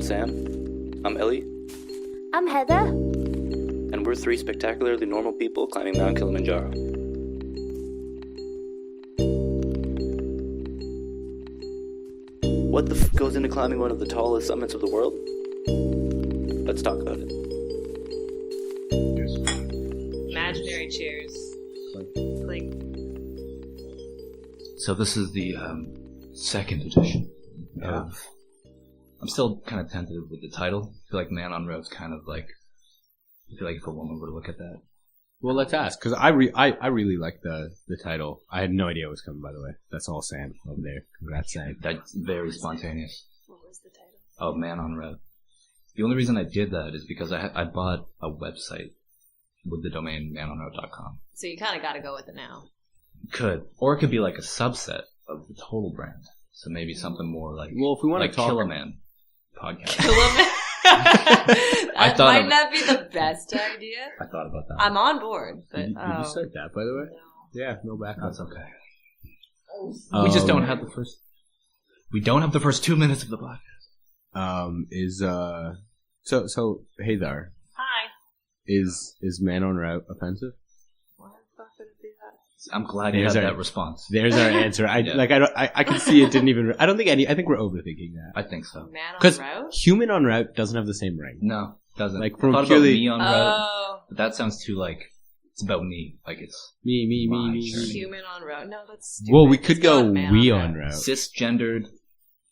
Sam. I'm Ellie. I'm Heather. And we're three spectacularly normal people climbing Mount Kilimanjaro. What the goes into climbing one of the tallest summits of the world? Let's talk about it. Imaginary chairs. Clink. So this is the second edition of... I'm still kind of tentative with the title. I feel like Man on Road's kind of like... I feel like if a woman were to look at that... Well, let's ask, because I really like the title. I had no idea it was coming, by the way. That's all Sam over there. Congrats, Sam. That's very spontaneous. What was the title? Oh, Man on Road. The only reason I did that is because I bought a website with the domain manonroad.com. So you kind of got to go with it now. Could. Or it could be like a subset of the total brand. So maybe something more like... Well, if we want like to talk... Killaman podcast. Killaman? That might not be the best idea. I thought about that. I'm on board. But, Did you start that, by the way? No. Yeah, no backup. That's okay. We just don't have the first... We don't have the first 2 minutes of the podcast. So, hey there. Hi. Is Man on Route offensive? Why the fuck would it be that? I'm glad you had that response. There's our answer. I can see it didn't even... I think we're overthinking that. I think so. Man on Because Route? Human on Route doesn't have the same ring. No, it doesn't. Like, I from thought purely... about me on road, Oh. but that sounds too like... It's about me. Like it's... Me. Human on Route? No, that's stupid. Well, we could It's go not Man we on on Route. Route. Cisgendered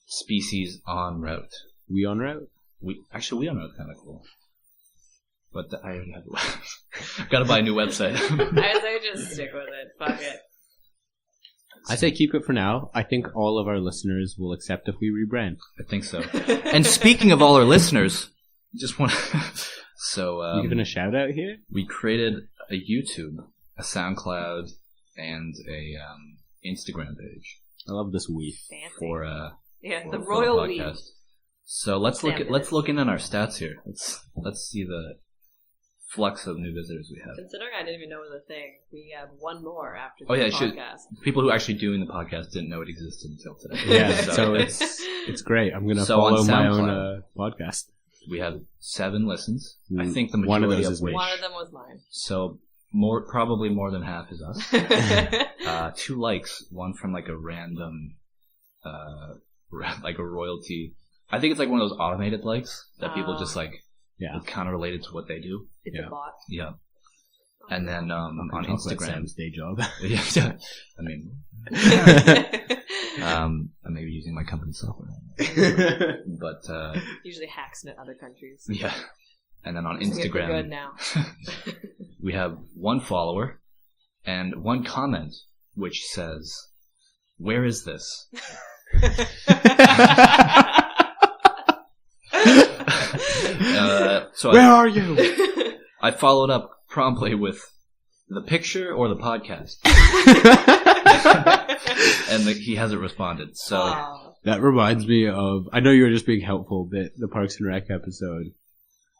species on route. We on Route? We on route kind of cool. But I already have... Gotta buy a new website. I say just stick with it. Fuck it. I say keep it for now. I think all of our listeners will accept if we rebrand. I think so. And speaking of all our listeners, just want so You giving a shout out here? we created a YouTube, a SoundCloud, and a Instagram page I love this we. Fancy. for Yeah, for the the royal we. podcast. So let's look in on our stats here. Let's see the flux of new visitors we have. Considering I didn't even know it was a thing, we have one more after Oh, the yeah, I should- podcast. People who are actually doing the podcast didn't know it existed until today. Yeah, so it's great. I'm gonna So on follow my SoundCloud. own podcast. We have 7 listens. I Mm, think the one of majority those is which, me. One of them was mine. so probably more than half is us. 2 likes, one from like a random, like a royalty. I think it's like one of those automated likes that people just like, Yeah. kind of related to what they do. It's Yeah. a bot. Yeah. And then on Talk about Instagram, Sam's day job. yeah, I mean, I may be using my company software, but Usually hacks in other countries. yeah. And then on We're good Instagram, now. we have 1 follower and 1 comment which says, "Where is this?" So Where are you? I followed up promptly with the picture or the podcast, and he hasn't responded. So Aw. That reminds me of, I know you were just being helpful, but the Parks and Rec episode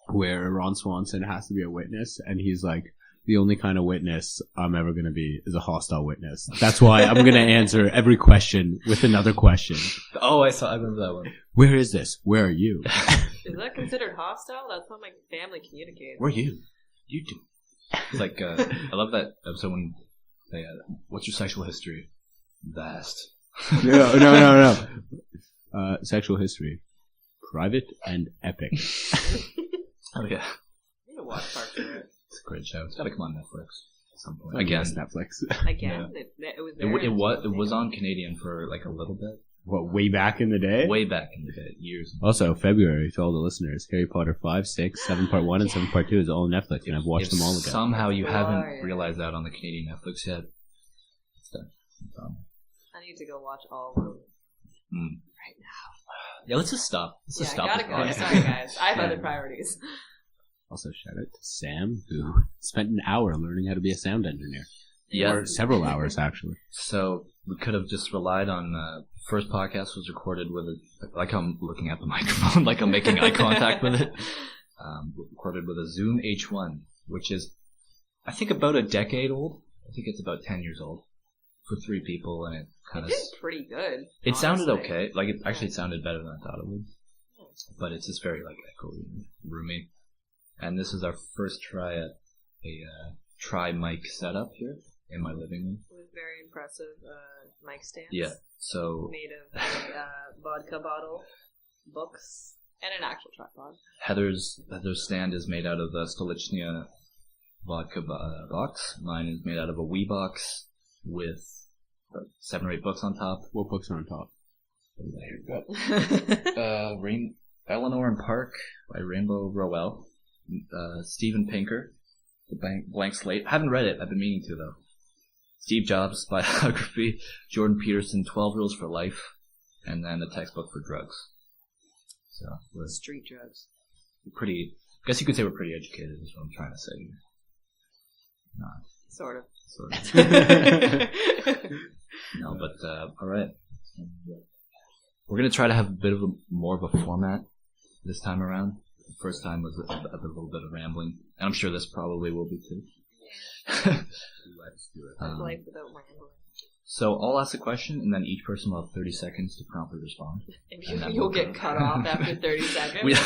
where Ron Swanson has to be a witness, and he's like, the only kind of witness I'm ever going to be is a hostile witness. That's why I'm going to answer every question with another question. I remember that one. Where is this? Where are you? Is that considered hostile? That's how my family communicates. Where are you? You do. It's like I love that episode when they what's your sexual history? Vast. No. Sexual history. Private and epic. Oh yeah, I need to watch Parks and Rec. it's a great show. It's got to come on Netflix at some point. Again, Again, Netflix. Again? It was there. it was on Canadian for like a little bit, What, way back in the day? way back in the day, years. Also, February, to all the listeners, Harry Potter 5, 6, 7 Part 1, and 7 Part 2 is all on Netflix, and I've watched If them all again. somehow you haven't Glorious. realized that on the Canadian Netflix yet, it's done. It's on. I need to go watch all of them right now. Yeah, let's just stop. Let's just Yeah, I stop. gotta this go. podcast. Sorry, guys. I have Yeah. other priorities. Also, shout out to Sam, who spent an hour learning how to be a sound engineer. Yeah. Or several hours, actually. So we could have just relied on first podcast was recorded with like I'm looking at the microphone, like I'm making eye contact with it. Recorded with a Zoom H1, which is I think about a decade old. I think it's about 10 years old for 3 people, and it kind It of did pretty good. it sounded honestly. okay. Like it actually sounded better than I thought it would. but it's just very like echoey and roomy. And this is our first try at a tri-mic setup here in my living room. With very impressive mic stands. Yeah, so made of vodka bottle, books, and an actual tripod. Heather's stand is made out of a Stolichnia vodka box. Mine is made out of a wee box with 7 or 8 books on top. What books are on top? Eleanor and Park by Rainbow Rowell. Steven Pinker, The Blank Slate. I haven't read it. I've been meaning to, though. Steve Jobs biography. Jordan Peterson, 12 Rules for Life. And then a textbook for drugs. So we're street drugs. Pretty. I guess you could say we're pretty educated. Is what I'm trying to say. Not sort of. No, but all right. We're gonna try to have a bit of more of a format this time around. The first time was a little bit of rambling, and I'm sure this probably will be too. Let's do it. Life without rambling. So I'll ask a question, and then each person will have 30 seconds to promptly respond. And you'll get cut off after 30 seconds.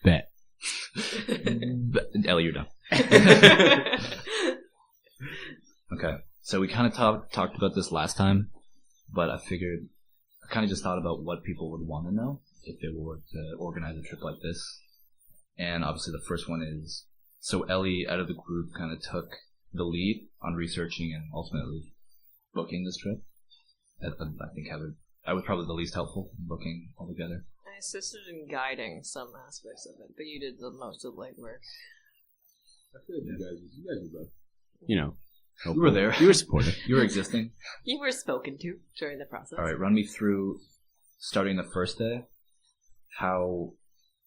Bet. Ellie, you're done. Okay, so we kind of talked about this last time, but I kind of just thought about what people would want to know if they were to organize a trip like this. And obviously the first one is, so Ellie out of the group kind of took the lead on researching and ultimately booking this trip. I think I was probably the least helpful in booking altogether. I assisted in guiding some aspects of it, but you did most of the legwork. I feel like you guys were both, helpful. You were there. You were supportive. You were existing. You were spoken to during the process. All right, run me through, starting the first day, how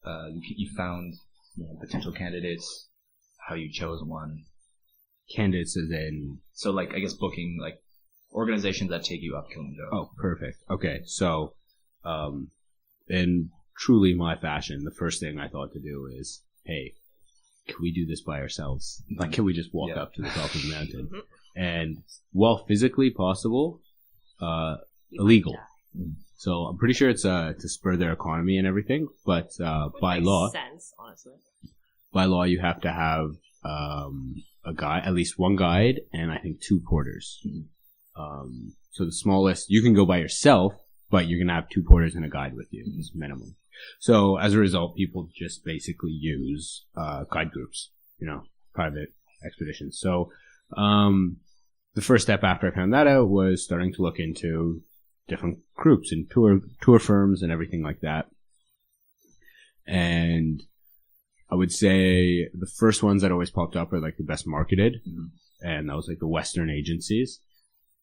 you found potential candidates, how you chose one. Candidates as in... So, I guess booking, organizations that take you up Kilimanjaro. Oh, perfect. Okay, so, in truly my fashion, the first thing I thought to do is, hey, can we do this by ourselves? Can we just walk up to the top of the mountain? And while physically possible, illegal. So I'm pretty sure it's to spur their economy and everything, but by law, sense, honestly. By law, you have to have a guide, at least one guide, and I think 2 porters. So the smallest, you can go by yourself, but you're gonna have 2 porters and a guide with you, is minimum. So as a result, people just basically use guide groups, private expeditions. So the first step after I found that out was starting to look into different groups and tour firms and everything like that. And I would say the first ones that always popped up are the best marketed, and that was the Western agencies.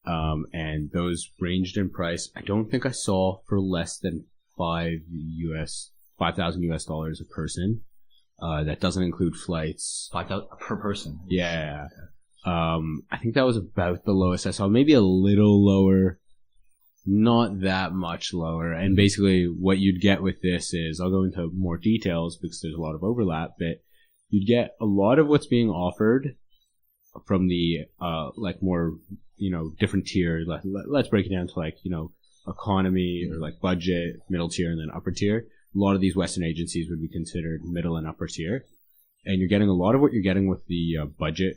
And those ranged in price. I don't think I saw for less than $5,000 US a person. That doesn't include flights. 5,000 per person. Yeah. I think that was about the lowest I saw. Maybe a little lower. Not that much lower. And basically what you'd get with this is, I'll go into more details because there's a lot of overlap, but you'd get a lot of what's being offered from the, more, different tier. Let's break it down to economy or budget, middle tier, and then upper tier. A lot of these Western agencies would be considered middle and upper tier. And you're getting a lot of what you're getting with the budget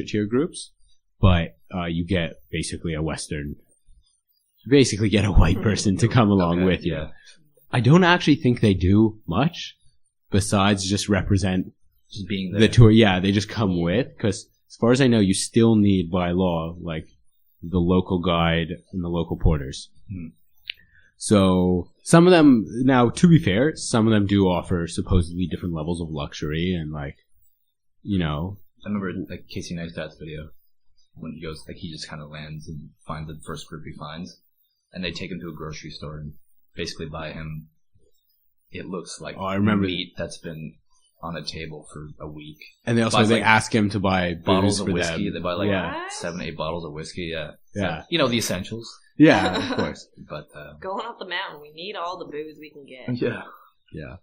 tier groups, but you get basically a Western, basically get a white person to come along with you. Yeah. I don't actually think they do much besides just represent just being there. The tour. Yeah, they just come with, because as far as I know, you still need by law, the local guide and the local porters. So some of them, now to be fair, some of them do offer supposedly different levels of luxury and I remember Casey Neistat's video when he goes, he just kind of lands and finds the first group he finds, and they take him to a grocery store and basically buy him, it looks like meat that's been on a table for a week. And they also ask him to buy bottles of for whiskey. Them. They buy 7, 8 bottles of whiskey. Yeah. Yeah. So, the essentials. Yeah, of course. But going up the mountain, we need all the booze we can get. Yeah.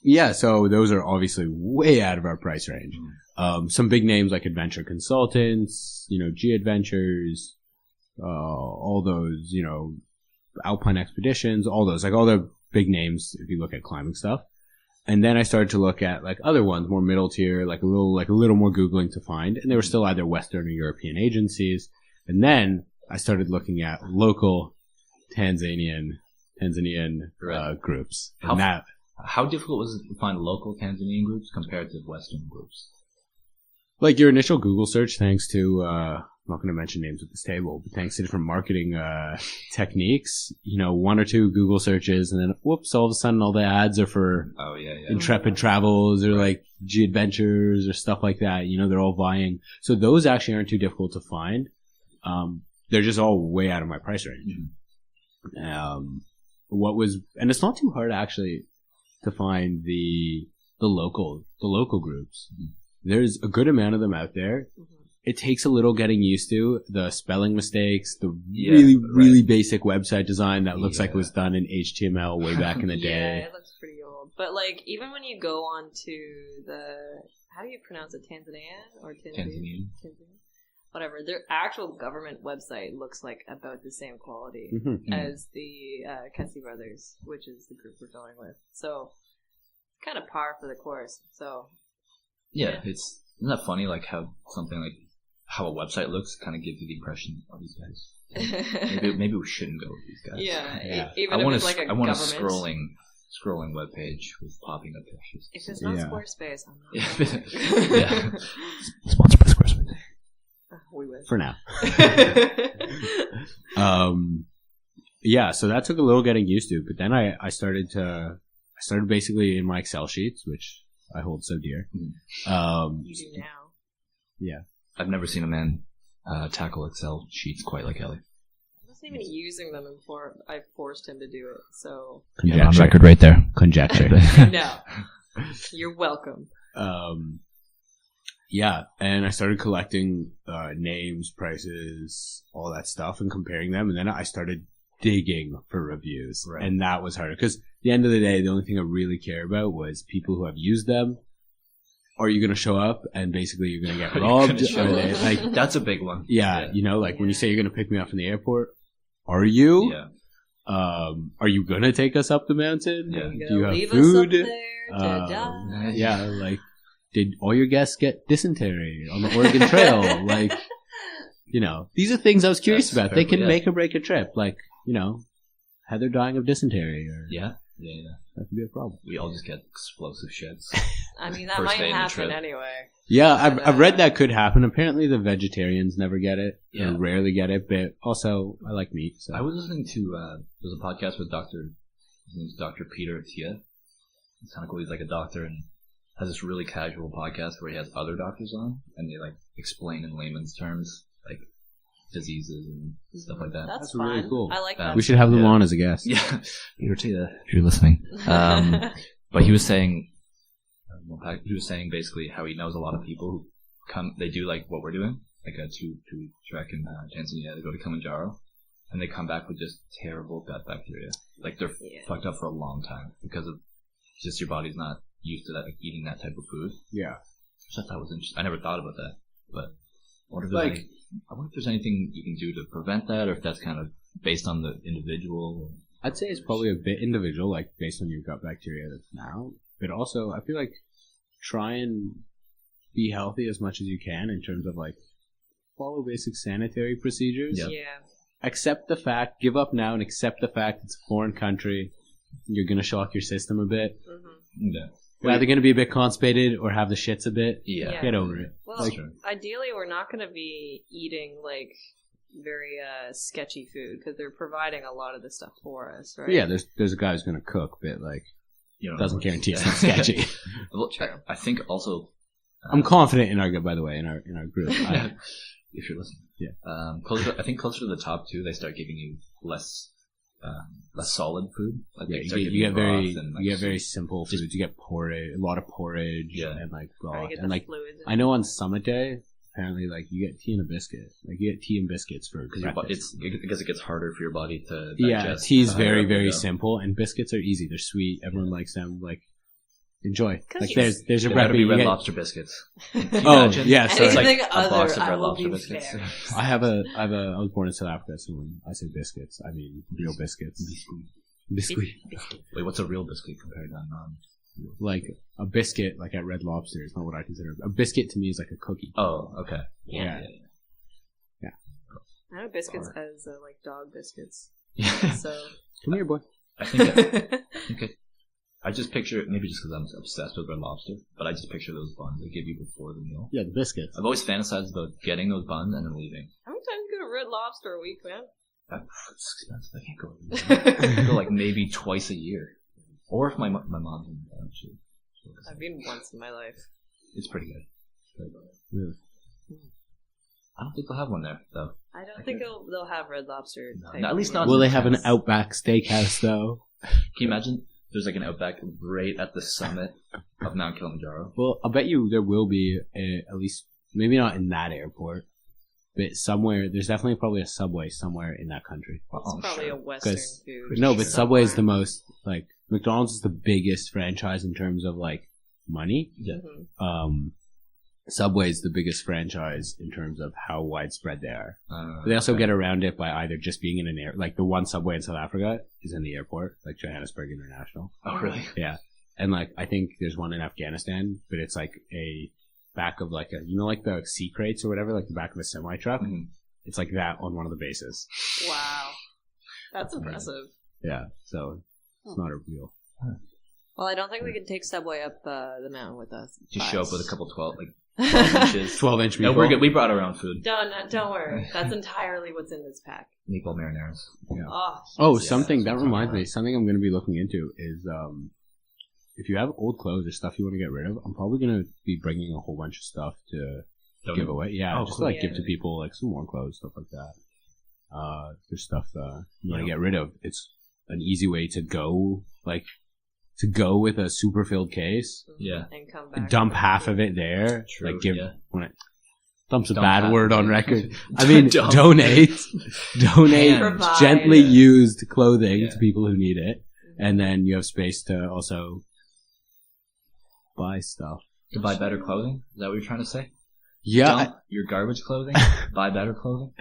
Yeah. So those are obviously way out of our price range. Some big names like Adventure Consultants, G Adventures, all those, Alpine Expeditions, all those, like all the big names if you look at climbing stuff. And then I started to look at like other ones, more middle tier, like a little more Googling to find. And they were still either Western or European agencies. And then I started looking at local Tanzanian groups. And how difficult was it to find local Tanzanian groups compared to Western groups? Like your initial Google search, thanks to, I'm not going to mention names at this table, but thanks to different marketing techniques, one or two Google searches, and then whoops, all of a sudden all the ads are for Intrepid Travels or like G Adventures or stuff like that. They're all vying. So those actually aren't too difficult to find. They're just all way out of my price range. And it's not too hard actually to find the local groups. There's a good amount of them out there. It takes a little getting used to the spelling mistakes, the really basic website design that looks like it was done in HTML way back in the day. Yeah, it looks pretty old. But like, even when you go on to how do you pronounce it? Tanzania or Tanzania? Whatever. Their actual government website looks like about the same quality as the Kessy brothers, which is the group we're going with. So, kind of par for the course. So. Yeah, isn't that funny? Like how something like how a website looks kind of gives you the impression of these guys. Maybe we shouldn't go with these guys. Yeah. Even if it's like a government. Scrolling web page with popping up pictures. If it's not Squarespace, I'm not. Yeah. Sponsored by Squarespace. We will. For now. So that took a little getting used to, but then I started basically in my Excel sheets, which I hold so dear. You do now. Yeah. I've never seen a man tackle Excel sheets quite like Ellie. I wasn't even using them before I forced him to do it, so... Yeah, on record right there. Conjecture. No. You're welcome. And I started collecting names, prices, all that stuff, and comparing them, and then I started digging for reviews, and that was harder, because at the end of the day, the only thing I really care about was people who have used them. Are you going to show up and basically you're going to get robbed? Like, that's a big one. Yeah, when you say you're going to pick me up from the airport, are you? Yeah. Are you going to take us up the mountain? Yeah. Do you have leave food? Us up there to die? Yeah, like, did all your guests get dysentery on the Oregon Trail? Like, these are things I was curious about. They can make or break a trip. Like, Heather dying of dysentery. Or, yeah. That could be a problem. We all just get explosive shits. I mean, that might happen anyway. Yeah, I've read that could happen. Apparently the vegetarians never get it. Yeah. Or rarely get it, but also I like meat. So. I was listening to, there's a podcast with his name's Dr. Peter Attia. It's kind of cool. He's like a doctor and has this really casual podcast where he has other doctors on and they like explain in layman's terms, like, diseases and stuff like that. That's really cool. I like that. We should have them on as a guest. Yeah, if you're listening. But he was saying basically how he knows a lot of people who come. They do like what we're doing, like a 2-week trek in Tanzania. They go to Kilimanjaro, and they come back with just terrible gut bacteria. Like they're fucked up for a long time because of just your body's not used to that, like eating that type of food. Yeah, so I thought that was interesting. I never thought about that, but I wonder if there's anything you can do to prevent that, or if that's kind of based on the individual. I'd say it's probably a bit individual, like based on your gut bacteria that's now. But also, I feel like try and be healthy as much as you can in terms of like follow basic sanitary procedures. Yeah. Accept the fact, give up now and accept the fact it's a foreign country. You're going to shock your system a bit. Mm-hmm. Yeah. We're either going to be a bit constipated or have the shits a bit. Yeah. Get over it. Well, ideally, we're not going to be eating like very sketchy food because they're providing a lot of the stuff for us, right? Yeah, there's a guy who's going to cook, but like doesn't guarantee it's not sketchy. Well, I think also I'm confident in our group. If you're listening, yeah. I think closer to the top two, they start giving you less solid food. Like you get very simple foods. You get porridge, a lot of porridge, and like broth, and like I know on Summit Day, apparently like you get tea and a biscuit. Like you get tea and biscuits for breakfast. Because it gets harder for your body to digest. Yeah, tea is very simple, and biscuits are easy. They're sweet. Everyone likes them. Like enjoy. Like Cookies. there's a There better recipe. be Red You get- Lobster biscuits. Can you Oh, imagine? yeah, so It's like Anything a box other, of I Red will Lobster be biscuits. fair. I was born in South Africa, so when I say biscuits, I mean real biscuits. Biscuit. Wait, what's a real biscuit compared to non? Like a biscuit, like at Red Lobster, is not what I consider. A biscuit to me is like a cookie. Oh, okay. Yeah. I know biscuits as like dog biscuits. Yeah. So Come here, boy. I think I just picture it, maybe just because I'm obsessed with Red Lobster, but I just picture those buns they give you before the meal. Yeah, the biscuits. I've always fantasized about getting those buns and then leaving. how many times do you go to Red Lobster a week, man? It's expensive. I can't go. I can go like maybe twice a year, or if my mom's in town, I've been once in my life. it's pretty good. Really? I don't think they'll have one there though. I don't think they'll have Red Lobster. No, at least not. Will they have an Outback Steakhouse though? Can you imagine? There's like an Outback right at the summit of Mount Kilimanjaro. Well, I bet you there will be at least, maybe not in that airport, but somewhere. There's definitely probably a Subway somewhere in that country. It's probably a Western food. No, but Subway is the most, like, McDonald's is the biggest franchise in terms of, like, money. Yeah. Mhm. Subway is the biggest franchise in terms of how widespread they are. But they also Okay. get around it by either just being in an air, like the one Subway in South Africa is in the airport, like Johannesburg International. Oh, really? Yeah. And, like, I think there's one in Afghanistan, but it's like a back of like a, you know, like the sea crates or whatever, like the back of a semi truck. Mhm. It's like that on one of the bases. Wow, that's impressive. Yeah. So it's not a real. Well, I don't think we can take Subway up the mountain with us. Just show up with a couple 12 Don't inches. 12-inch No, meatball. we're good. We brought our own food. don't worry. That's entirely what's in this pack. Meatball marinaras. Oh, Oh, Jesus. something that sounds reminds alright. me. Something I'm going to be looking into is if you have old clothes or stuff you want to get rid of, I'm probably going to be bringing a whole bunch of stuff to give away. Yeah, Oh, just cool. like give Yeah. to people, like some worn clothes, stuff like that. There's stuff you want to get rid of. It's an easy way to go, like to go with a super filled case, Yeah. and come back. dump half of it there, True, like give yeah. when it dump's a Dump bad half. word on record. I mean, Dump. donate Provide. gently used clothing Yeah. to people who need it, and then you have space to also buy stuff. To buy better clothing? Is that what you're trying to say? Yeah. Dump your garbage clothing? Buy better clothing?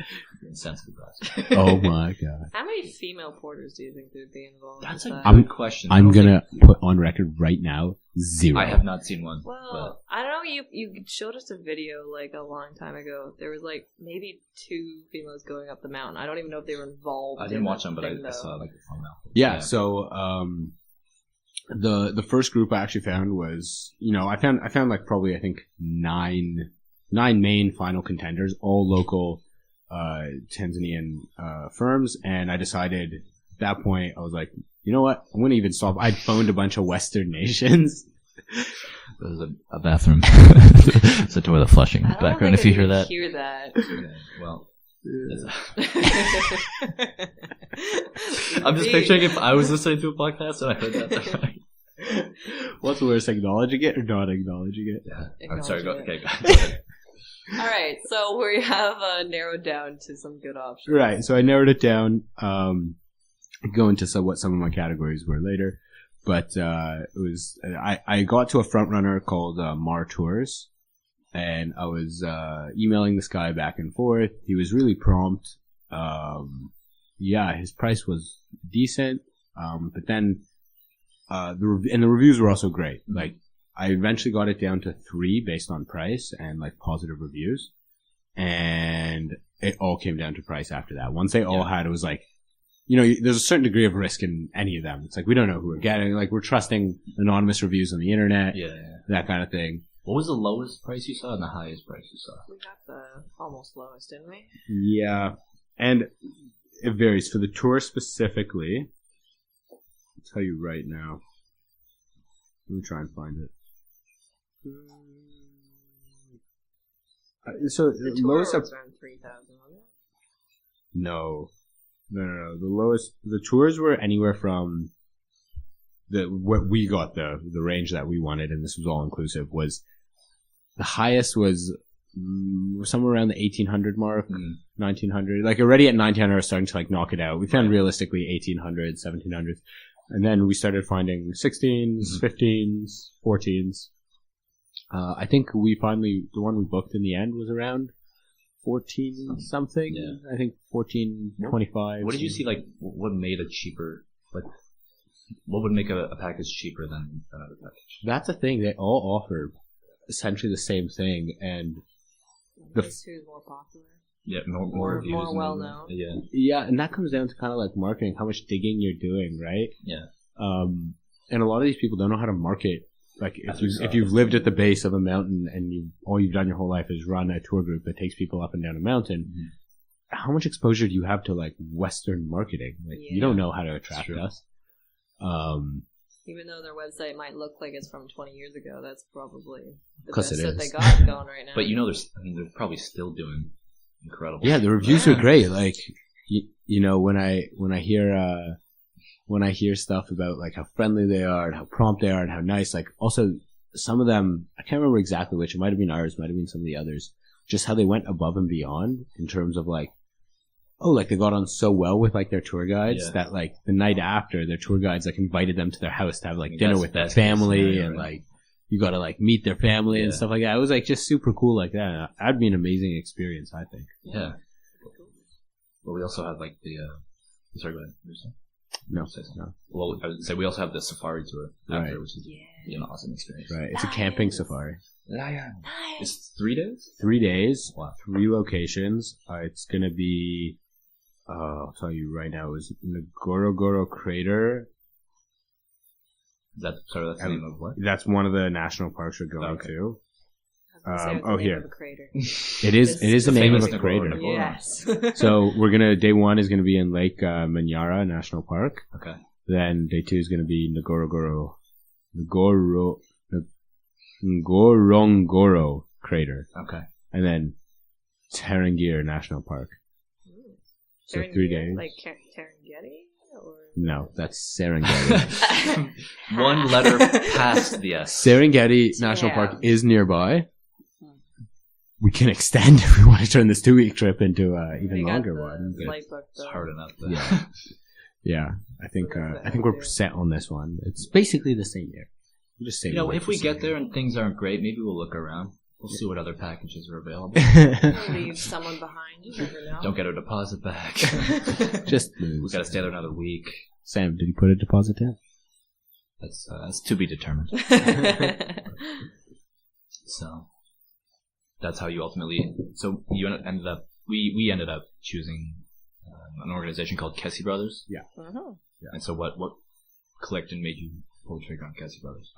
You're insensitive, guys. Oh my god. How many female porters do you think would be involved? That's with a that? good question. I I'm don't gonna put on record right now, 0. I have not seen one. Well, I don't know. You showed us a video like a long time ago. There was like maybe 2 females going up the mountain. I don't even know if they were involved. I didn't in watch the them, but thing, I though. saw like a thumbnail. Yeah, so the first group I actually found was, you know, I found like probably I think 9 main final contenders, all local Tanzanian firms, and I decided at that point I was like, you know what, I'm gonna even stop. I'd phoned a bunch of Western nations. There's a bathroom. It's a toilet flushing I don't background. think If you I hear can that, hear that. Okay, well, I'm just See? picturing if I was listening to a podcast and I heard that. What's worse, acknowledging it or not acknowledging it? Yeah. I'm sorry. Go Acknowledging ahead. All right, so we have narrowed down to some good options. Right, so I narrowed it down. Go into what some of my categories were later, but it was I got to a front runner called Mar Tours, and I was emailing this guy back and forth. He was really prompt. Yeah, his price was decent, but then the reviews were also great. Like, I eventually got it down to 3 based on price and like positive reviews, and it all came down to price after that. Once they all had, it was like, you know, there's a certain degree of risk in any of them. It's like, we don't know who we're getting. Like, we're trusting anonymous reviews on the internet, Yeah. that kind of thing. What was the lowest price you saw and the highest price you saw? We got the almost lowest, didn't we? Yeah, and it varies. For the tour specifically, I'll tell you right now. Let me try and find it. So The the tour lowest. was around 3,000, wasn't it? No. The lowest. The tours were anywhere from what we got, the range that we wanted, and this was all inclusive. Was the highest was somewhere around the 1,800 mark, 1,900. Like already at 1,900, I was starting to like knock it out. We found realistically 1,800, 1,700. And then we started finding 16s, 15s, 14s. I think the one we booked in the end was around 14 something. Yeah. I think 14.25. What did you see? Like, what made a cheaper? Like, what would make a package cheaper than another package? That's the thing. They all offer essentially the same thing, and who's more popular? Yeah, more reviews, more well known. Yeah, and that comes down to kind of like marketing, how much digging you're doing, right? Yeah. And a lot of these people don't know how to market. Like if you've lived at the base of a mountain and all you've done your whole life is run a tour group that takes people up and down a mountain, how much exposure do you have to like Western marketing? Like you don't know how to attract us. Even though their website might look like it's from 20 years ago, that's probably the best that they got going right now. But they're probably still doing incredible. Yeah, the reviews are great. Like when I hear stuff about like how friendly they are and how prompt they are and how nice, like also some of them, I can't remember exactly which, it might have been ours, might have been some of the others, just how they went above and beyond in terms of like, like they got on so well with like their tour guides that like the night after their tour guides like invited them to their house to have like dinner with their family and like you got to like meet their family and stuff like that. It was like just super cool like that. That'd be an amazing experience, I think. Yeah. Well, we also have like the sorry, go ahead. No. Well, I would say we also have the safari tour after, which is an awesome experience. Right. It's a camping safari. Nice. It's 3 days? 3 days. Wow. 3 locations. It's going to be, I'll tell you right now, is Ngorongoro Crater. That's the name of what? That's one of the national parks we're going to. Here. Crater. It is the name of a crater. Yes. So day 1 is going to be in Lake Manyara National Park. Okay. Then day 2 is going to be Ngorongoro Crater. Okay. And then Tarangire National Park. So 3 days. Like Tarangire? Or... No, that's Serengeti. One letter past the S. Serengeti National Park is nearby. We can extend if we want to turn this 2-week trip into even longer one. It's hard enough. Yeah. I think we're set on this one. It's basically the same year. We're just saying. If we get there and things aren't great, maybe we'll look around. We'll see what other packages are available. Leave someone behind. You never know. Don't get our deposit back. Just we got to stay there another week. Sam, did you put a deposit down? That's to be determined. So that's how you ultimately. So you ended up. We ended up choosing an organization called Kessy Brothers. Yeah. Yeah. And so what clicked and made you pull the trigger on Kessy Brothers?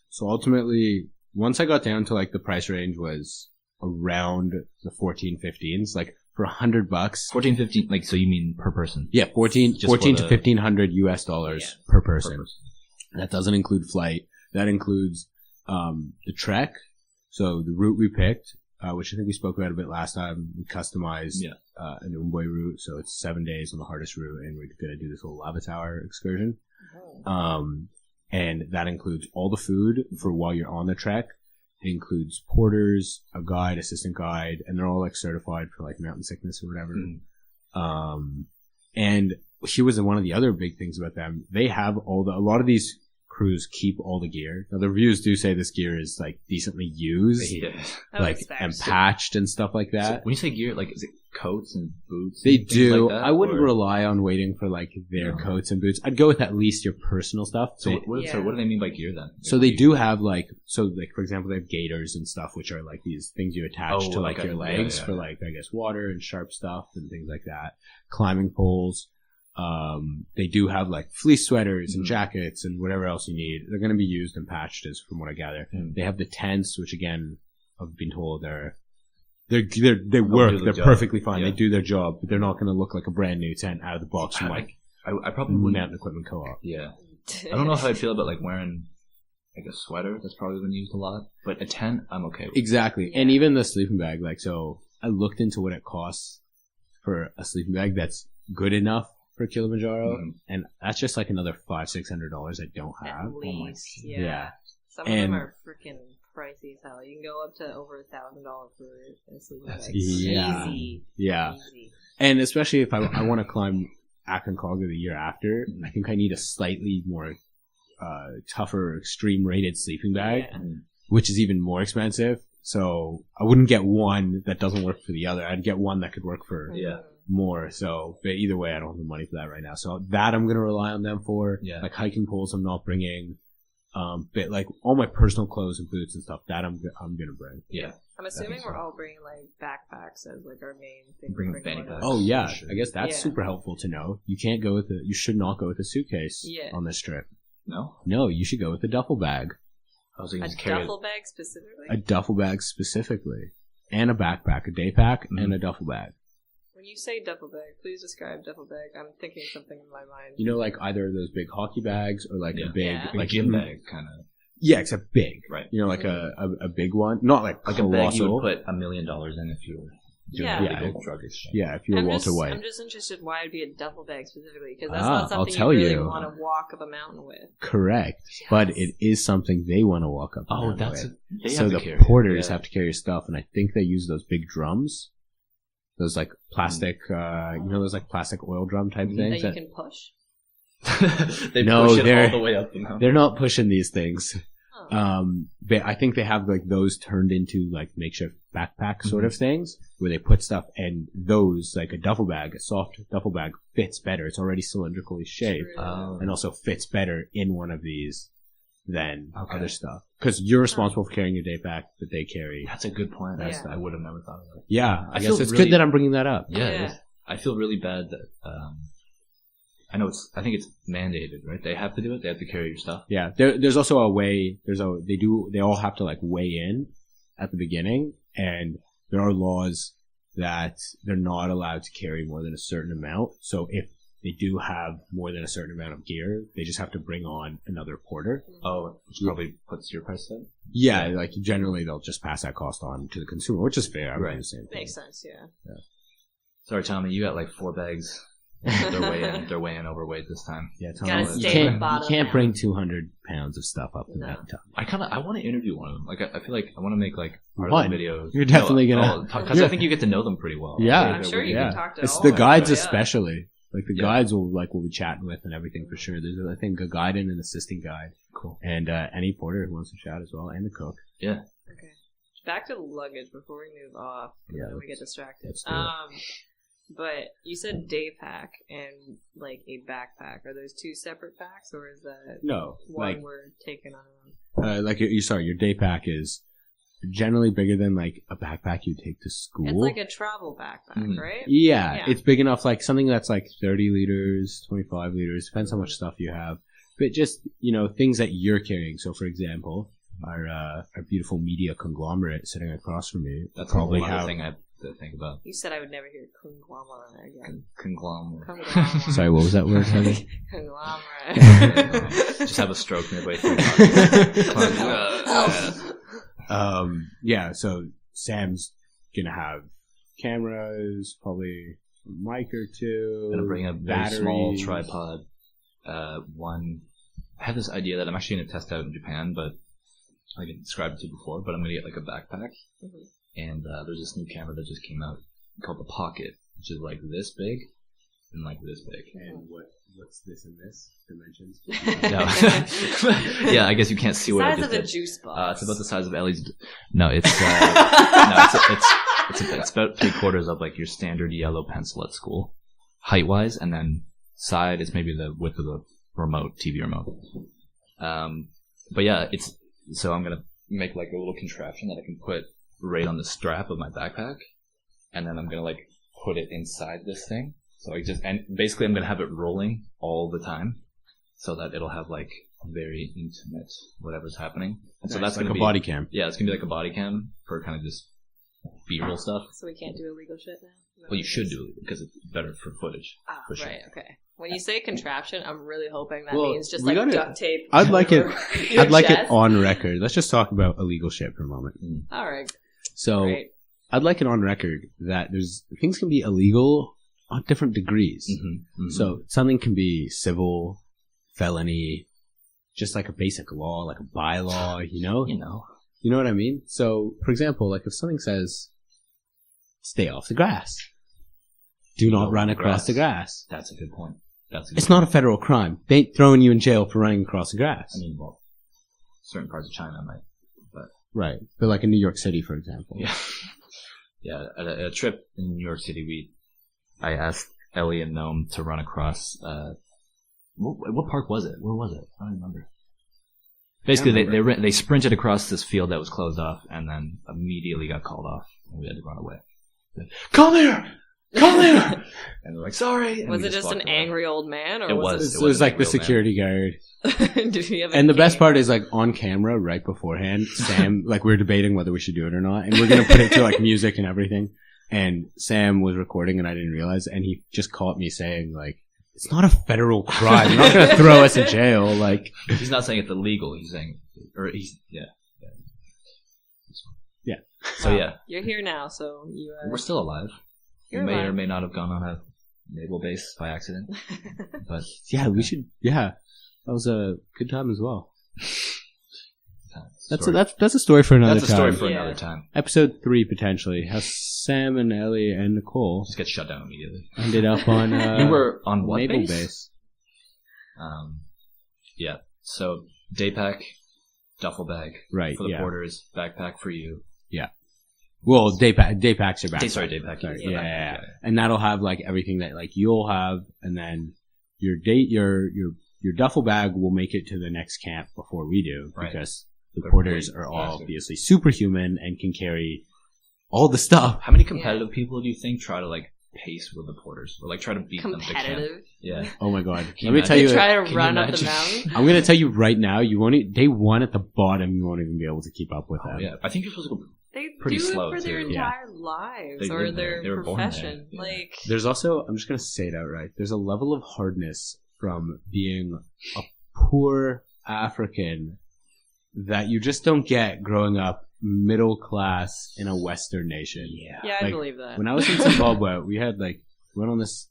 So ultimately, once I got down to like the price range was around the 14-15s, like for $100. 14-15, like, so you mean per person? Yeah, 14 to $1,500 US dollars per person. That doesn't include flight. That includes the trek. So the route we picked, which I think we spoke about a bit last time, we customized an Umboy route. So it's 7 days on the hardest route, and we're going to do this whole lava tower excursion. And that includes all the food for while you're on the trek. It includes porters, a guide, assistant guide, and they're all like certified for like mountain sickness or whatever. And here was one of the other big things about them. They have a lot of these crews keep all the gear. Now the reviews do say this gear is like decently used, and patched and stuff like that. So when you say gear, like is it coats and boots? They do. Like that, I wouldn't rely on waiting for like their coats and boots. I'd go with at least your personal stuff. So what do they mean by gear then? So they do have for example, they have gaiters and stuff, which are like these things you attach to like your legs for like, I guess, water and sharp stuff and things like that. Climbing poles. They do have like fleece sweaters and jackets and whatever else you need. They're going to be used and patched, as from what I gather. They have the tents, which again, I've been told they work. They're perfectly fine. They do their job, but they're not going to look like a brand new tent out of the box from like I probably wouldn't. Mountain Equipment Co-op. Yeah, I don't know how I'd feel about like wearing like a sweater. That's probably been used a lot, but a tent, I'm okay with. Exactly, and even the sleeping bag. Like, so I looked into what it costs for a sleeping bag that's good enough for Kilimanjaro, and that's just like another $500-$600 I don't have. At least, yeah. Some of them are freaking pricey as hell. You can go up to over $1,000 for a sleeping bag. Easy. And especially if I want to climb Aconcagua the year after, I think I need a slightly more tougher, extreme rated sleeping bag, which is even more expensive. So I wouldn't get one that doesn't work for the other. I'd get one that could work for more. So, but either way, I don't have the money for that right now. So that I'm gonna rely on them for. Yeah. Like hiking poles, I'm not bringing. But like all my personal clothes and boots and stuff, that I'm gonna bring. Yeah. I'm assuming we're all bringing like backpacks as like our main thing. Bring fanny packs. Oh yeah, sure. I guess that's super helpful to know. You should not go with a suitcase on this trip. No, you should go with a duffel bag. A duffel bag specifically? A duffel bag specifically. And a backpack, a day pack, and a duffel bag. When you say duffel bag, please describe duffel bag. I'm thinking something in my mind. You know, like either of those big hockey bags or like a big... like gym bag, kind of. Yeah, except big. Right. You know, like a big one. Not like a bag you would put $1 million in if you were doing a big drug exchange. Yeah, if you were Walter White. I'm just interested why it'd be a duffel bag specifically, because that's not something you really want to walk up a mountain with. Correct. Yes. But it is something they want to walk up a mountain with. So the porters have to carry stuff, and I think they use those big drums. Those like plastic, those like plastic oil drum type things. That you can push? Push it all the way up the mountain. They're not pushing these things. But I think they have like those turned into like makeshift backpack sort of things where they put stuff, and those like a soft duffel bag fits better. It's already cylindrically shaped and also fits better in one of these than other stuff. Because you're responsible for carrying your day pack that they carry. That's a good point. I would have never thought of that. Yeah, I guess it's good that I'm bringing that up. Yeah. I feel really bad that I think it's mandated, right? They have to do it. They have to carry your stuff. Yeah. There's also a way. They all have to like weigh in at the beginning, and there are laws that they're not allowed to carry more than a certain amount. So if they do have more than a certain amount of gear, they just have to bring on another porter. Oh, which probably puts your price up? Yeah, like generally they'll just pass that cost on to the consumer, which is fair. Right. The same thing. Makes sense, yeah. Sorry, Tommy, you got like 4 bags. They're way in overweight this time. Yeah, Tommy, you can't bring 200 pounds of stuff up in that time. I want to interview one of them. Like, I feel like I want to make like part of the videos. You're definitely gonna, because I think you get to know them pretty well. Yeah, I'm sure you can talk to it's all the of guides them, especially. Like the guides we'll be chatting with and everything for sure. There's I think a guide and an assistant guide. Cool. And any porter who wants to chat as well, and the cook. Yeah. Okay. Back to the luggage before we move off. Yeah. We get distracted. But you said day pack and like a backpack. Are those 2 separate packs, or is that one we're taking on? Your day pack is generally bigger than like a backpack you take to school. It's like a travel backpack, right? Yeah, it's big enough, like something that's like 30 liters, 25 liters, depends how much stuff you have. But just, things that you're carrying. So for example, our beautiful media conglomerate sitting across from me. That's probably a thing I have to think about. You said I would never hear conglomerate again. Conglomerate. Sorry, what was that word? Conglomerate. Just have a stroke midway through. So Sam's gonna have cameras, probably a mic or 2. Gonna bring a very small tripod. I have this idea that I'm actually gonna test out in Japan, but I didn't describe it to you before. But I'm gonna get like a backpack, and there's this new camera that just came out called the Pocket, which is like this big and like this big. And what's this and this dimensions? No. Yeah, I guess you can't see what I just did. Size of a juice box. It's about the size of Ellie's. No, it's it's about 3/4 of like your standard yellow pencil at school, height wise, and then side is maybe the width of the TV remote. But yeah, so I'm gonna make like a little contraption that I can put right on the strap of my backpack, and then I'm gonna like put it inside this thing. So and basically I'm going to have it rolling all the time so that it'll have like a very intimate whatever's happening. And so that's like going to be a body cam. Yeah, it's going to be like a body cam for kind of just B-roll stuff. So we can't do illegal shit now? Well, you should do it because it's better for footage. For sure. Right, okay. When you say contraption, I'm really hoping that means just like duct tape. I'd like it on record. Let's just talk about illegal shit for a moment. All right. So I'd like it on record that things can be illegal on different degrees. So something can be civil, felony, just like a basic law, like a bylaw, you know what I mean? So, for example, like if something says, stay off the grass, do not run across the grass. That's a good point. It's not a federal crime. They ain't throwing you in jail for running across the grass. I mean, well, certain parts of China might, but right. But like in New York City, for example. Yeah. Yeah, at a trip in New York City, I asked Ellie and Gnome to run across, what park was it? Where was it? I don't remember. Basically, they sprinted across this field that was closed off and then immediately got called off and we had to run away. Come here! Come here! And they're like, sorry. And was it just an angry old man? Or It was like the security guard. Did he have and the best part is like on camera right beforehand, Sam, like we were debating whether we should do it or not. And we're going to put it to like music and everything. And Sam was recording and I didn't realize. And he just caught me saying like, it's not a federal crime. You're not going to throw us in jail. Like, he's not saying it's illegal. He's saying, yeah. So yeah. You're here now, so you we're still alive. You may or may not have gone on a naval base by accident. But yeah, we should. Yeah, that was a good time as well. That's a story for another time. That's a story for another time. Episode 3 potentially. How Sam and Ellie and Nicole just get shut down immediately. Ended up on. You were on what naval base? Yeah. So daypack, duffel bag, right? For the porters, backpack for you. Yeah. Well, daypacks are back. Daypack. Yeah. And that'll have like everything that like you'll have, and then your duffel bag will make it to the next camp before we do, because the porters are all obviously superhuman and can carry all the stuff. How many competitive people do you think try to like pace with the porters or like try to beat them to camp? Yeah. Oh my god. Let me tell you. Try to run up the mountain. I'm gonna tell you right now. You won't. Day 1 at the bottom. You won't even be able to keep up with them. Yeah. I think you're supposed to go. They pretty do slow it for their too. entire lives or their profession. Yeah. Like, there's also, I'm just gonna say it outright. There's a level of hardness from being a poor African that you just don't get growing up middle class in a Western nation. Yeah, I believe that. When I was in Zimbabwe, we went on this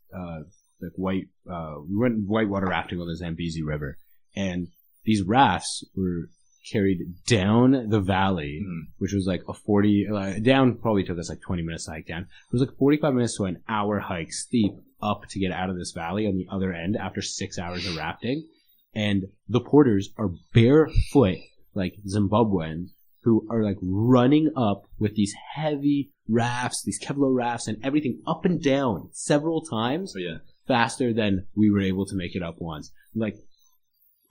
we went whitewater rafting on the Zambezi River, and these rafts were carried down the valley, which was like a 40 down. Probably took us like 20 minutes to hike down. It was like 45 minutes to an hour hike steep up to get out of this valley on the other end after 6 hours of rafting. And the porters are barefoot, like Zimbabweans, who are like running up with these heavy rafts, these Kevlar rafts, and everything up and down several times faster than we were able to make it up once. Like,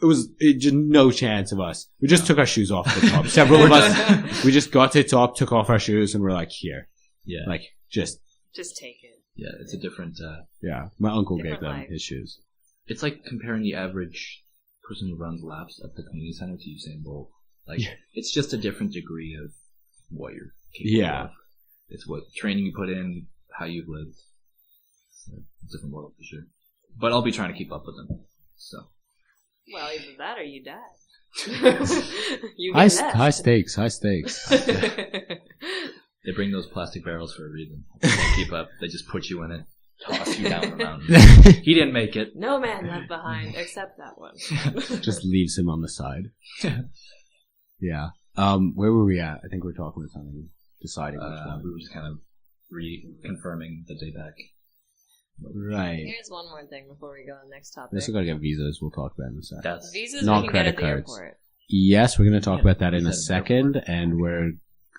it just no chance of us. We just took our shoes off the top. Several of us, we just got to the top, took off our shoes, and we're like, here. Yeah. Like, just take it. Yeah, it's a different, yeah. My uncle gave them life. his shoes. It's like comparing the average person who runs laps at the community center to Usain Bolt. Like, it's just a different degree of what you're capable of. It's what training you put in, how you've lived. It's a different world for sure. But I'll be trying to keep up with them. So. Well, either that or you die. High stakes. They bring those plastic barrels for a reason. They can't keep up. They just put you in it, toss you down the mountain. He didn't make it. No man left behind except that one. Just leaves him on the side. Yeah. Where were we at? I think we were talking about something, deciding which one. We were just kind of reconfirming the day back. Right. Here's one more thing before we go on the next topic. We still gotta get visas. We'll talk about it in a second. Visas not we can credit get at the cards. airport. Yes, we're gonna talk about that in a second, and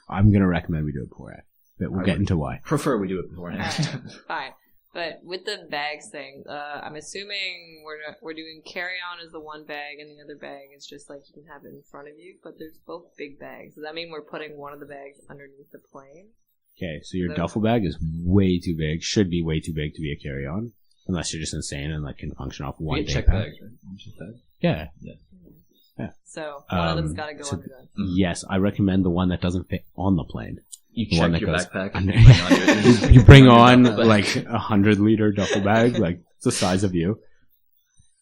I'm gonna recommend we do it beforehand. But we'll get into why. Prefer we do it beforehand. Fine. But with the bags thing, I'm assuming we're doing carry-on as the one bag, and the other bag is just like you can have it in front of you. But there's both big bags. Does that mean we're putting one of the bags underneath the plane? Okay, so your duffel bag is way too big. Should be way too big to be a carry-on, unless you're just insane and like can function off one day. Check bags, right? Yeah. So one of them's got to go under that. Yes, I recommend the one that doesn't fit on the plane. You check your backpack. You bring on like 100-liter duffel bag, like it's the size of you.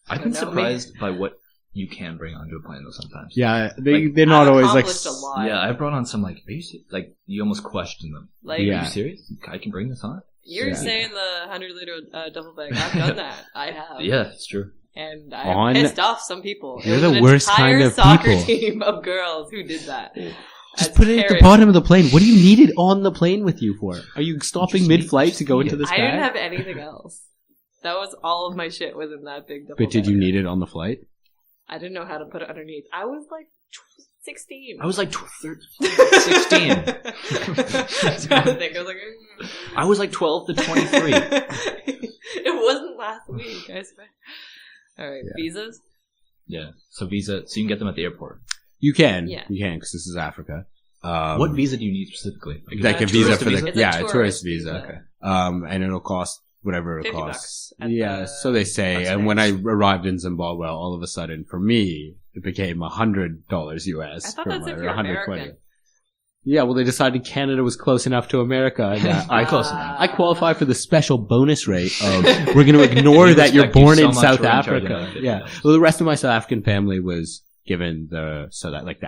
I've been surprised by what you can bring onto a plane though sometimes. Yeah, they're not always like. A lot. Yeah, I brought on some like, are you like you almost question them. Like, are you serious? I can bring this on? You're saying the 100-liter duffel bag. I've done that. I have. Yeah, it's true. And I pissed off some people. You're the worst kind of soccer people. Team of girls who did that. Just put it at the bottom of the plane. What do you need it on the plane with you for? Are you stopping mid-flight to go into the sky? I didn't have anything else. That was all of my shit was in that big duffel But did bag. you need it on the flight? I didn't know how to put it underneath. I was like 16. I was like 16. I was trying to think. I was like, I was like 12 to 23. It wasn't last week, I swear. Alright, visas? Yeah. So visa, so you can get them at the airport. You can. Yeah. You can, because this is Africa. What visa do you need specifically? Like a visa for It's the... a tourist visa. Okay. And it'll cost whatever it $50 costs. at Yeah, the- so they say. And when I arrived in Zimbabwe, all of a sudden, for me, it became $100 US. I thought per that's month, if or you're 120. American. Yeah, well, they decided Canada was close enough to America. And Close enough. I qualify for the special bonus rate of we're going to ignore We that you're respect you born so in much, South we're in charge of Africa. it. Yeah. Well, the rest of my South African family was given the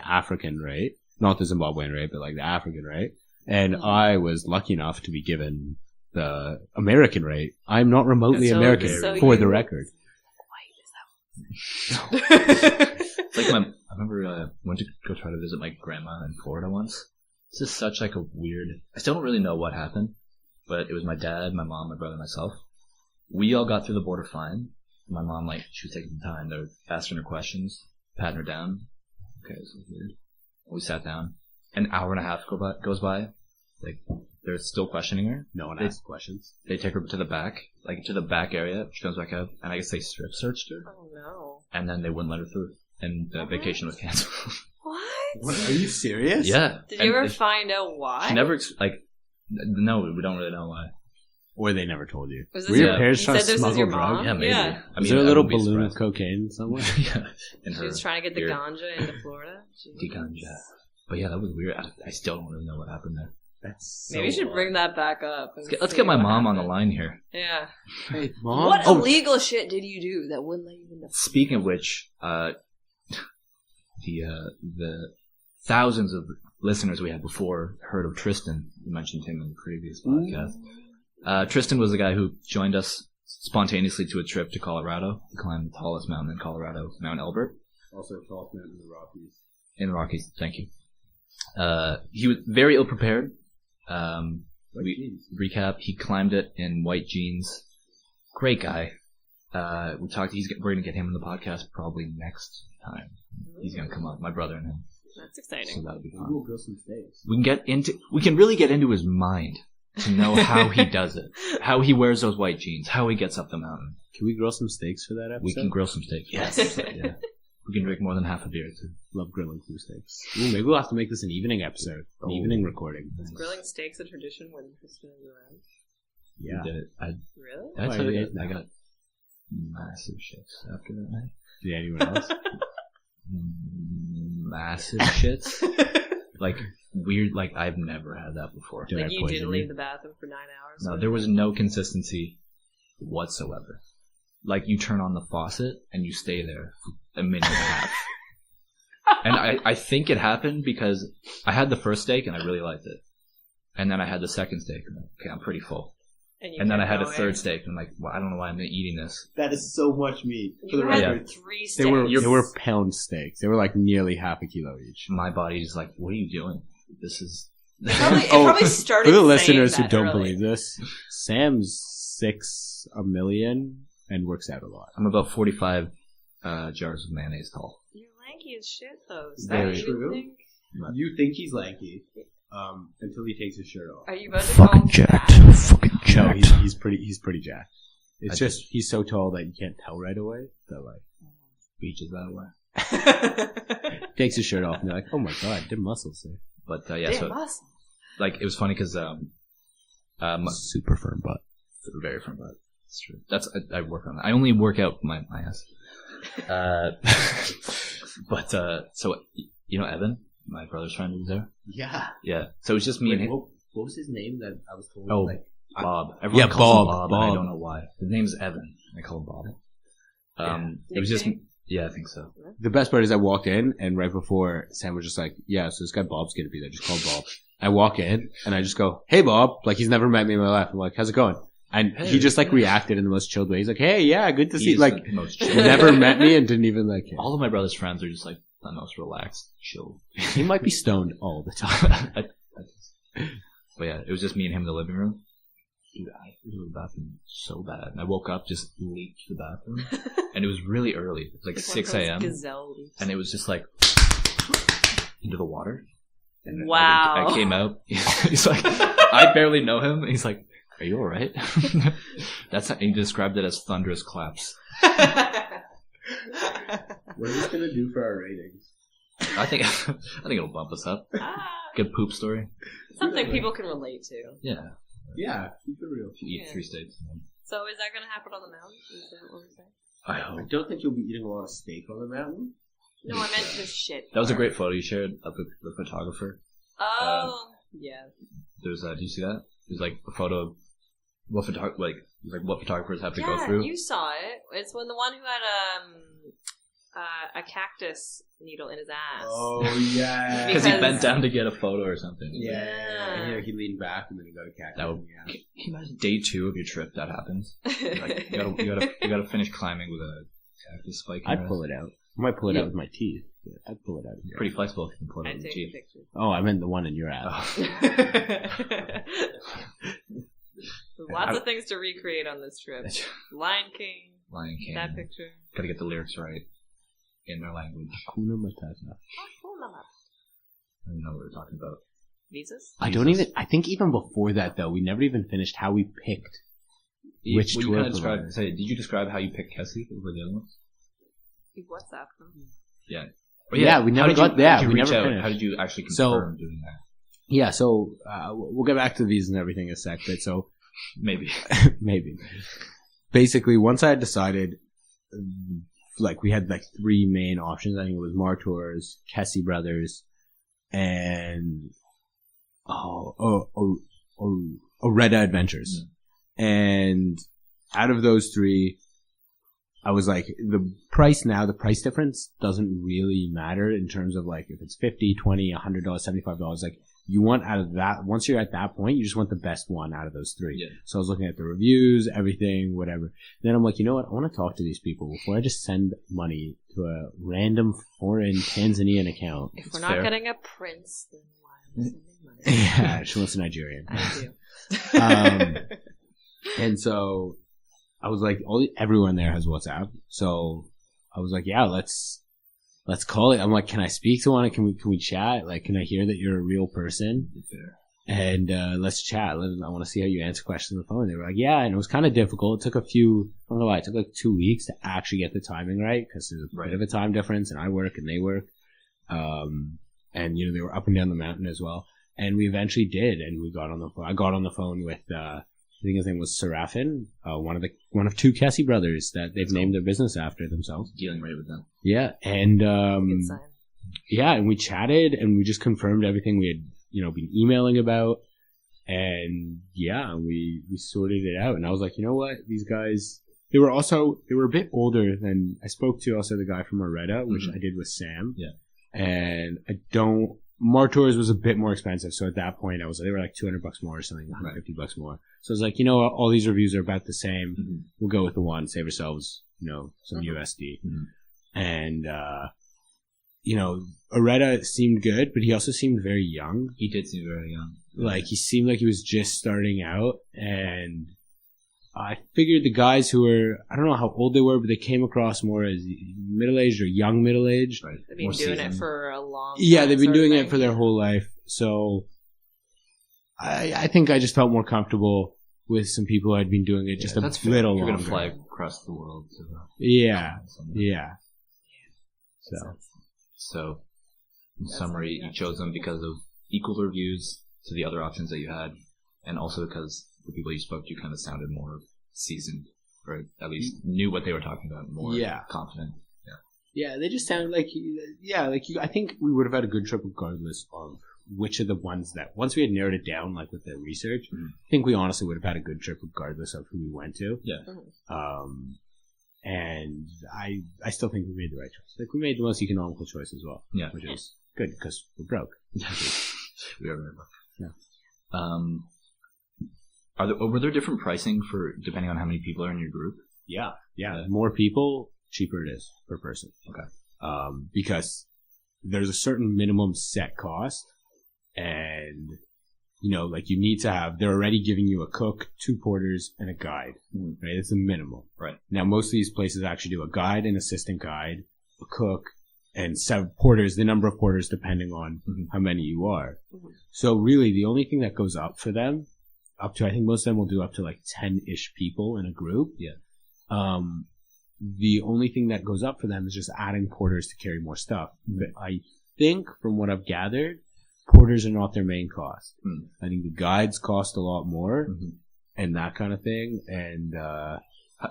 African rate, not the Zimbabwean rate, but like the African rate. And I was lucky enough to be given the American rate. I'm not remotely So- American, so for you- the record. It's like I remember I went to go try to visit my grandma in Florida once. This is such like a weird, I still don't really know what happened, but it was my dad, my mom, my brother, and myself. We all got through the border fine. My mom, like, she was taking time. They were asking her questions, patting her down. Okay, this is weird. We sat down. An hour and a half goes by. Like, they're still questioning her. No one asked questions. They take her to the back, like to the back area. She comes back out, and I guess they strip searched her, Oh no. and then they wouldn't let her through. And the vacation was canceled. What? Are you serious? Yeah. Did you ever find out why? She never, no, we don't really know why. Or they never told you. Was Were this your your- parents you trying said to this is smuggle your drugs? mom? Yeah, maybe. Yeah. I mean, Is there a I little wouldn't be balloon of surprised. cocaine somewhere? Yeah. In She her was trying to get the ear. ganja into Florida. Jeez. Ganja. But yeah, that was weird. I still don't really know what happened there. That's Maybe you should bring that back up. Let's get my mom on the line here. Yeah. Hey, Mom? What illegal shit did you do that wouldn't let you know? Speaking of which, the thousands of listeners we had before heard of Tristan. You mentioned him in the previous podcast. Tristan was the guy who joined us spontaneously to a trip to Colorado to climb the tallest mountain in Colorado, Mount Elbert. Also the tallest mountain in the Rockies. In the Rockies, thank you. He was very ill prepared. Recap, he climbed it in white jeans. Great guy. We're going to get him on the podcast probably next time. He's going to come up, my brother and him. That's So exciting. that'll be fun. We'll grill some steaks. We can really get into his mind to know how he does it. How he wears those white jeans. How he gets up the mountain. Can we grill some steaks for that episode? We can grill some steaks. Yes. Yeah. We can drink more than half a beer too. Love grilling some steaks. Ooh, maybe we'll have to make this an evening episode. An evening recording. Is grilling steaks a tradition when Tristan is around? Yeah. We did it. Really? I tell you, I I got massive shits after that night. Did anyone else? Massive shits. Like weird. Like I've never had that before. Did I Like you poison didn't you? leave the bathroom for 9 hours? No, there was no consistency whatsoever. Like you turn on the faucet and you stay there for a minute and a half. And I think it happened because I had the first steak and I really liked it. And then I had the second steak and I'm like, okay, I'm pretty full. And then I had a third steak and I'm like, well, I don't know why I'm eating this. That is so much meat. You had 3 steaks. They were pound steaks. They were like nearly half a kilo each. My body's like, what are you doing? This is... It probably started For the saying listeners who that don't early. believe this, Sam's 6 million and works out a lot. I'm about 45 jars of mayonnaise tall. You're lanky as shit, though. Is Very that what you true. think? You think he's lanky until he takes his shirt off. Are you about to call him fat? Fucking No, jacked. he's pretty jacked. It's just he's so tall that you can't tell right away. That like Beaches that away. takes his shirt off and you're like, oh my god, they're muscles there. But yeah, so muscle. like it was funny because Super firm butt. very firm butt. It's true. I work on that. I only work out my ass. But so you know Evan, my brother's friend, was there. Yeah. Yeah. So it was just me and him. What was his name that I was told? Oh, like, Bob. Everyone Yeah, calls him Bob. Bob. And I Bob. don't know why. His name's Evan. I call him Bob. It was just Nickname? yeah, I think so. the best part is I walked in and right before Sam was just like, yeah, so this guy Bob's gonna be there. Just call Bob. I walk in and I just go, hey Bob. Like he's never met me in my life. I'm like, how's it going? And Hey. he just like reacted in the most chilled way. He's like, hey, yeah, good to see you. He's Like the most chill. never met me and didn't even like him. All of my brother's friends are just like the most relaxed, chill. He might be stoned all the time. But yeah, it was just me and him in the living room. Dude, I was the bathroom so bad. I woke up, just leaked the bathroom, and it was really early. It was like 6 a.m. And it was just like into the water. And wow! I came out. He's like, I barely know him. He's like, "Are you all right?" That's how he described it as thunderous claps. What is this gonna do for our ratings? I think it'll bump us up. Good poop story. Something people can relate to. Yeah. Yeah, keep it real. Eat 3 steaks. So is that going to happen on the mountain? Is that what we're saying? I hope. I don't think you'll be eating a lot of steak on the mountain. No, I meant just shit. That was a great photo you shared of the photographer. Oh, yeah. There's did you see that? There's like a photo of what what photographers have to go through. Yeah, you saw it. It's when the one who had a cactus needle in his ass. Oh yeah, because he bent down to get a photo or something. Yeah. And he leaned back and then he got a cactus. Can you imagine day 2 of your trip that happens? Like, you gotta finish climbing with a cactus spike. I'd pull it out. I might pull it out with my teeth. I'd pull it out. Pretty flexible if you can pull it out I'd with take your a teeth. picture. Oh, I meant the one in your ass. Lots of things to recreate on this trip. Lion King. That picture. Gotta get the lyrics right in their language. Hakuna Matata. I don't know what we're talking about. Visas? I think even before that though, we never even finished how we picked which tour provider. Did you describe how you picked Kessy over the other ones? You WhatsApp them. Yeah. Yeah, we never got that. We never finished. How did you actually confirm doing that? Yeah, so we'll get back to the visas and everything in a sec, but so maybe. Basically, once I had decided, like we had like 3 main options. I think it was Martours, Kessy Brothers, and Oretta Adventures. Yeah. And out of those 3, I was like, the price difference doesn't really matter in terms of like if it's $50, $20, $100, $75. Like you want out of that, once you're at that point, you just want the best one out of those 3. Yeah. So I was looking at the reviews, everything, whatever. Then I'm like, you know what? I want to talk to these people before I just send money to a random foreign Tanzanian account. If we're not getting a prince, then why are we sending money? Yeah, she wants a Nigerian. I do. And so I was like, everyone there has WhatsApp. So I was like, yeah, let's call it. I'm like, can I speak to one? Can we chat? Like, can I hear that you're a real person? And let's chat. I want to see how you answer questions on the phone. They were like, yeah. And it was kind of difficult. It took I don't know why, it took like 2 weeks to actually get the timing right because there's a bit of a time difference and I work and they work. And, they were up and down the mountain as well. And we eventually did. And we got on the phone. I got on the phone with, I think his name was Seraphin, one of 2 Kessy brothers that they've named their business after themselves. Dealing right with them. Yeah, and and we chatted and we just confirmed everything we had, been emailing about, and we sorted it out. And I was like, you know what, these guys, they were a bit older than I spoke to. Also, the guy from Oretta, which I did with Sam. Yeah, and Martours was a bit more expensive, so at that point they were like $200 more or something, $150 more. So I was like, all these reviews are about the same. Mm-hmm. We'll go with the one, save ourselves, some USD. Mm-hmm. And Oretta seemed good, but he also seemed very young. He did seem very young. Like he seemed like he was just starting out, and I figured the guys who were, I don't know how old they were, but they came across more as middle-aged or young middle-aged. Right. They've been doing it for a long time. Yeah, they've been doing it for their whole life. So I think I just felt more comfortable with some people who had been doing it just a little longer. You're going to fly across the world. Yeah. So, in summary, you chose them because of equal reviews to the other options that you had, and also because the people you spoke to kind of sounded more seasoned, or at least knew what they were talking about, more confident. Yeah, they just sounded like, I think we would have had a good trip regardless of which of the ones that, once we had narrowed it down, like with the research, I think we honestly would have had a good trip regardless of who we went to. Yeah. And I still think we made the right choice. Like, we made the most economical choice as well. Yeah. Which is good, because we're broke. We are very broke. Yeah. Were there different pricing for, depending on how many people are in your group? Yeah. More people, cheaper it is per person. Okay. Because there's a certain minimum set cost, and like you need to have. They're already giving you a cook, 2 porters, and a guide. Right, it's the minimum. Right. Now, most of these places actually do a guide, an assistant guide, a cook, and 7 porters. The number of porters depending on how many you are. So really, the only thing that goes up for them, up to I think most of them will do up to like 10-ish people in a group. Yeah. The only thing that goes up for them is just adding porters to carry more stuff. But I think, from what I've gathered, porters are not their main cost. I think the guides cost a lot more and that kind of thing. And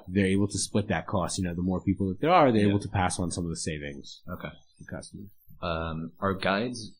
they're able to split that cost. The more people that there are, they're able to pass on some of the savings. Okay. To customers. Are guides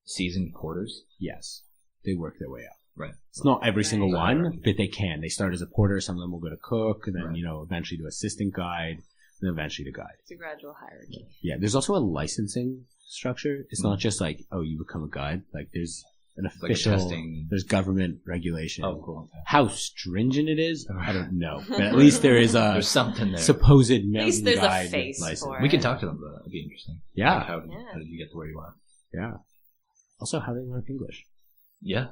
seasoned porters? Yes. They work their way up. Right. It's not every single one, but they can. They start as a porter. Some of them will go to cook, and then, eventually to assistant guide, and then eventually to guide. It's a gradual hierarchy. Yeah, there's also a licensing structure. It's not just like, oh, you become a guide. Like, there's an official, like testing. There's government regulation. Oh, cool. How stringent it is, I don't know. But at least there is a there's something there. Supposed mountain at least there's guide a face license. for it. We can talk to them, though. That'd be interesting. Yeah. Like how did you get to where you are? Yeah. Also, how they learn English. Yeah.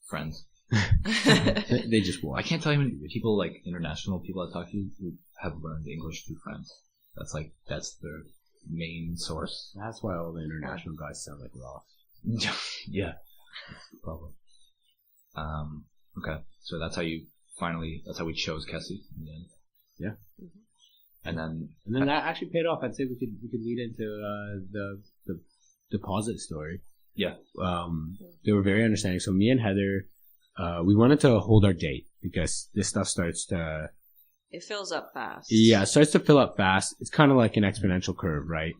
Friends. They just I watch. can't tell you how many people, like international people I talk to, who have learned English through friends. That's their main source. That's why all the international guys sound like Ross. Yeah. Probably. Okay. So that's how we chose Kessy in the end. Yeah. And then that actually paid off. I'd say we could lead into the deposit story. Yeah. They were very understanding. So me and Heather, we wanted to hold our date because this stuff starts to... It fills up fast. Yeah, it starts to fill up fast. It's kind of like an exponential curve, right?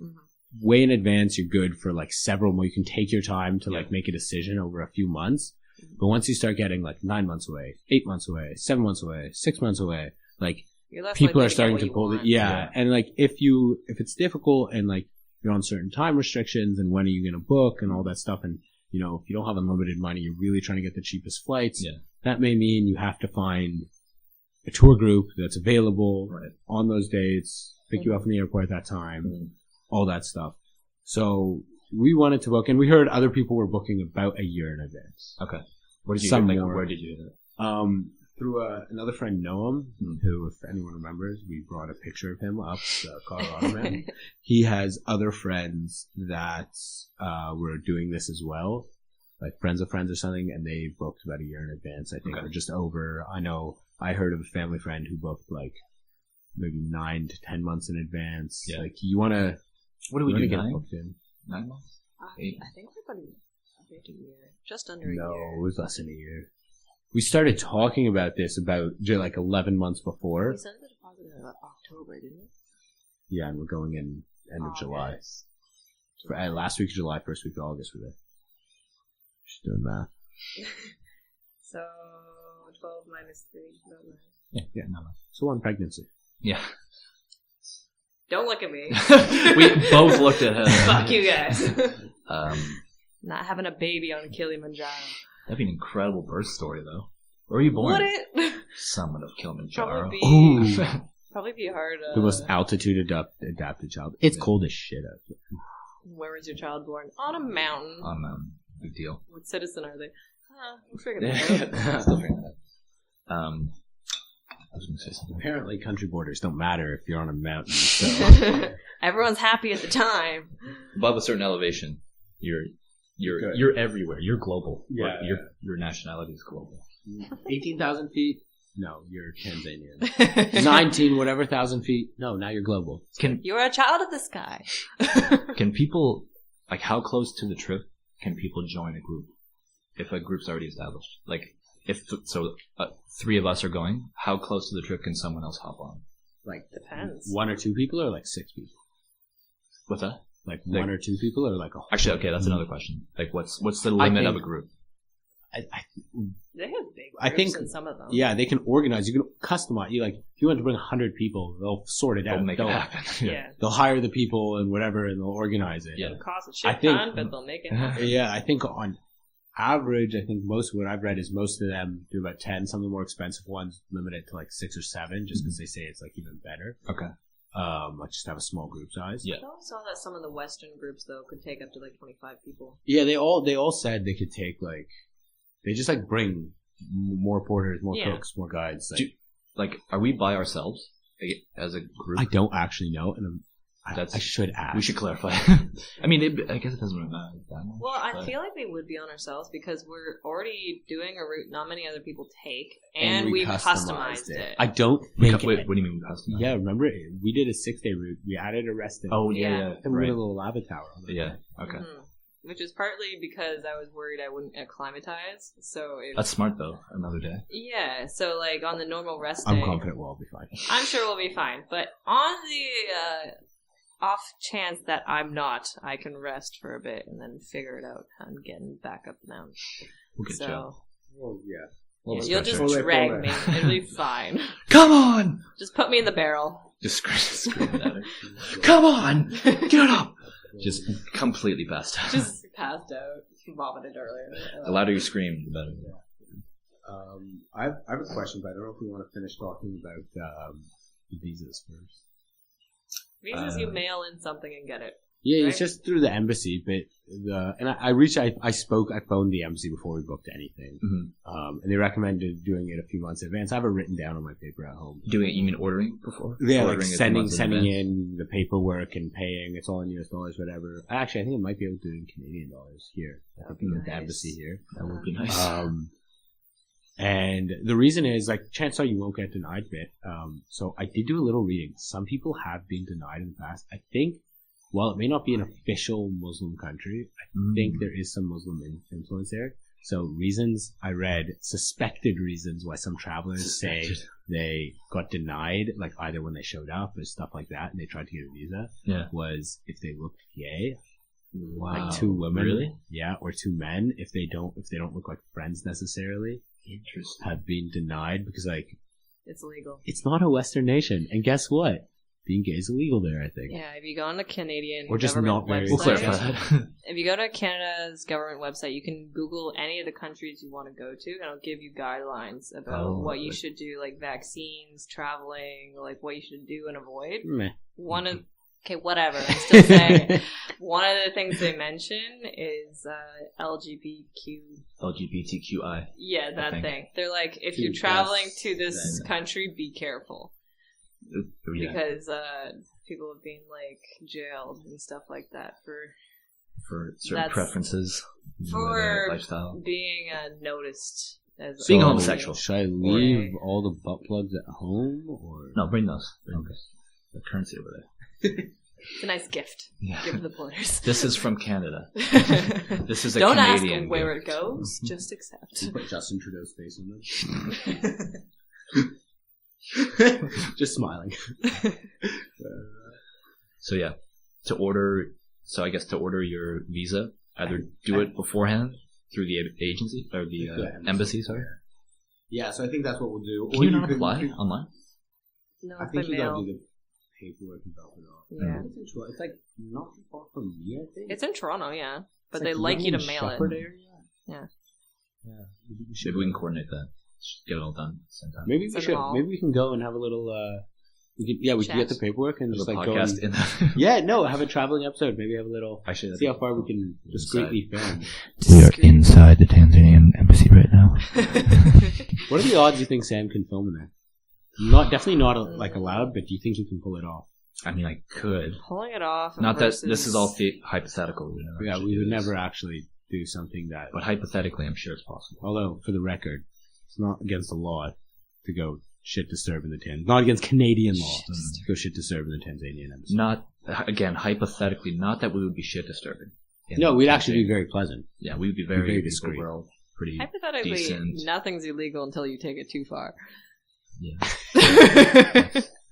Way in advance, you're good for like several more. You can take your time to like make a decision over a few months. But once you start getting like 9 months away, 8 months away, 7 months away, 6 months away, like people are starting to pull it. Yeah. And like if it's difficult and like you're on certain time restrictions and when are you going to book and all that stuff, and if you don't have unlimited money, you're really trying to get the cheapest flights. Yeah. That may mean you have to find a tour group that's available on those dates, pick you up from the airport at that time, all that stuff. So we wanted to book, and we heard other people were booking about a year in advance. Okay. Where did you do that? Through another friend, Noam, who, if anyone remembers, we brought a picture of him up the Colorado mountain. He has other friends that were doing this as well, like friends of friends or something, and they booked about a year in advance, I think, or just over. I know I heard of a family friend who booked like maybe 9 to 10 months in advance. Yeah. Like, you want to... What do we do? Get booked in? 9 months? 8? I think we're about a year. Just under a year. No, it was less than a year. We started talking about this about like 11 months before. We sent the deposit in October, didn't we? Yeah, and we're going in end of July. Last week of July, first week of August, we're there. Just doing math. So 12 minus 3, no 9. Yeah, no. So one pregnancy. Yeah. Don't look at me. We both looked at her. Fuck you guys. Not having a baby on Kilimanjaro. That'd be an incredible birth story, though. Where were you born? Would it? Summit of Kilimanjaro. Probably be hard. The most altitude adapted child. It's cold as shit out there. Where was your child born? On a mountain. On a mountain. Big deal. What citizen are they? We'll figure that out. Still figuring that out. I was going to say something. Apparently, country borders don't matter if you're on a mountain. So. Everyone's happy at the time. Above a certain elevation, you're everywhere. You're global. Yeah. Your nationality is global. 18,000 feet? No, you're Tanzanian. 19 whatever thousand feet? No, now you're global. You're a child of the sky. Can people, like, how close to the trip can people join a group if a group's already established? Like, if 3 of us are going, how close to the trip can someone else hop on? Like, depends. 1 or 2 people, or like 6 people? What's that? Like 1 or 2 people, or like a whole Actually, okay, that's another question. Like, what's the limit of a group? They have big groups in some of them. Yeah, they can organize. You can customize. If you want to bring 100 people, they'll sort it out. They'll make it happen. Yeah. They'll hire the people and whatever, and they'll organize it. Yeah. It'll cost a shit ton, but they'll make it happen. Yeah, I think on average, most of what I've read is most of them do about 10. Some of the more expensive ones limit it to like 6 or 7, just because they say it's like even better. Okay. Like just have a small group size. Yeah. I saw that some of the Western groups though could take up to like 25 people. Yeah, they all said they could take like they just like bring more porters, more cooks, more guides. Like, are we by ourselves as a group? I don't actually know, and I should ask. We should clarify. I mean, I guess it doesn't really matter that much. Well, I feel like we would be on ourselves because we're already doing a route not many other people take, and we've customized it. I don't think. Wait, what do you mean we customized? Yeah, remember we did a 6-day route. We added a rest day. Oh yeah. And we did a little lava tower. On Yeah. Okay. Mm-hmm. Which is partly because I was worried I wouldn't acclimatize. So that's smart though. Another day. Yeah. So like on the normal rest day, I'm confident we'll all be fine. I'm sure we'll be fine. But on the off chance that I'm not, I can rest for a bit and then figure it out. I'm getting back up the mountain. We'll get you. Oh yeah. You'll just drag me. It'll be fine. Come on! Just put me in the barrel. Just scream at her. Come on! Get up! Just completely passed out. Just passed out. Vomited earlier. The louder you scream, the better. I have a question, but I don't know if we want to finish talking about the visas first. Visas, you mail in something and get it. Yeah, right? It's just through the embassy, but I phoned the embassy before we booked anything, and they recommended doing it a few months in advance. I have it written down on my paper at home. Doing it, you mean ordering before? Yeah, ordering like sending in the paperwork and paying. It's all in US dollars, whatever. Actually, I think I might be able to do it in Canadian dollars here. I think at the embassy here. That would be nice. And the reason is, like, chances are you won't get denied, bit. So I did do a little reading. Some people have been denied in the past. I think, while it may not be an official Muslim country, I think there is some Muslim influence there. So reasons I read, suspected reasons why some travelers say they got denied, like either when they showed up or stuff like that, and they tried to get a visa, was if they looked gay. Wow. Like two women. Really? Yeah, or two men, if they don't look like friends necessarily. Interesting. Have been denied because, like, it's illegal. It's not a Western nation, and guess what? Being gay is illegal there, I think. Yeah, if you go on the Canadian or just government not very. website, if you go to Canada's government website, you can Google any of the countries you want to go to, and it'll give you guidelines about what you should do, like vaccines, traveling, like what you should do and avoid. Meh. Okay, whatever. I'm still saying one of the things they mention is LGBTQI. Yeah, that thing. They're like, if you're traveling to this country, be careful. Because people have been like jailed and stuff like that for certain preferences, for lifestyle, being noticed as being homosexual. Should I leave all the butt plugs at home, or no? Bring those. The currency over there. It's a nice gift. Yeah. Give the porters. This is from Canada. This is a Don't Canadian ask where gift. It goes. Just accept. Put Justin Trudeau's face on it. Just smiling. So yeah, I guess to order your visa, either do it beforehand through the agency or the embassy. Sorry. Yeah, so I think that's what we'll do. Can you not apply online? No, I think you gotta do the paperwork and drop it off. Yeah. It's like not too far from me, I think. It's in Toronto, yeah. But they like you to mail it. Area? Yeah. Maybe we can coordinate that. Get it all done. Maybe we should. Maybe we can go and have a little. We can get the paperwork and just like go. Have a traveling episode. Maybe have a little. Actually, see how far we can discreetly film. We are inside the Tanzanian embassy right now. What are the odds you think Sam can film in there? Definitely not allowed, but do you think you can pull it off? I mean, I could. Pulling it off. Not that this is all hypothetical. We would never actually do something that. But hypothetically, I'm sure it's possible. Although, for the record, it's not against the law to go shit disturb in the not against Canadian law to go shit disturb in the Tanzanian embassy. Not again, hypothetically, not that we would be shit disturbing. No, we'd actually be very pleasant. Yeah, we'd be very discreet. Pretty hypothetically, decent. Nothing's illegal until you take it too far. Yeah.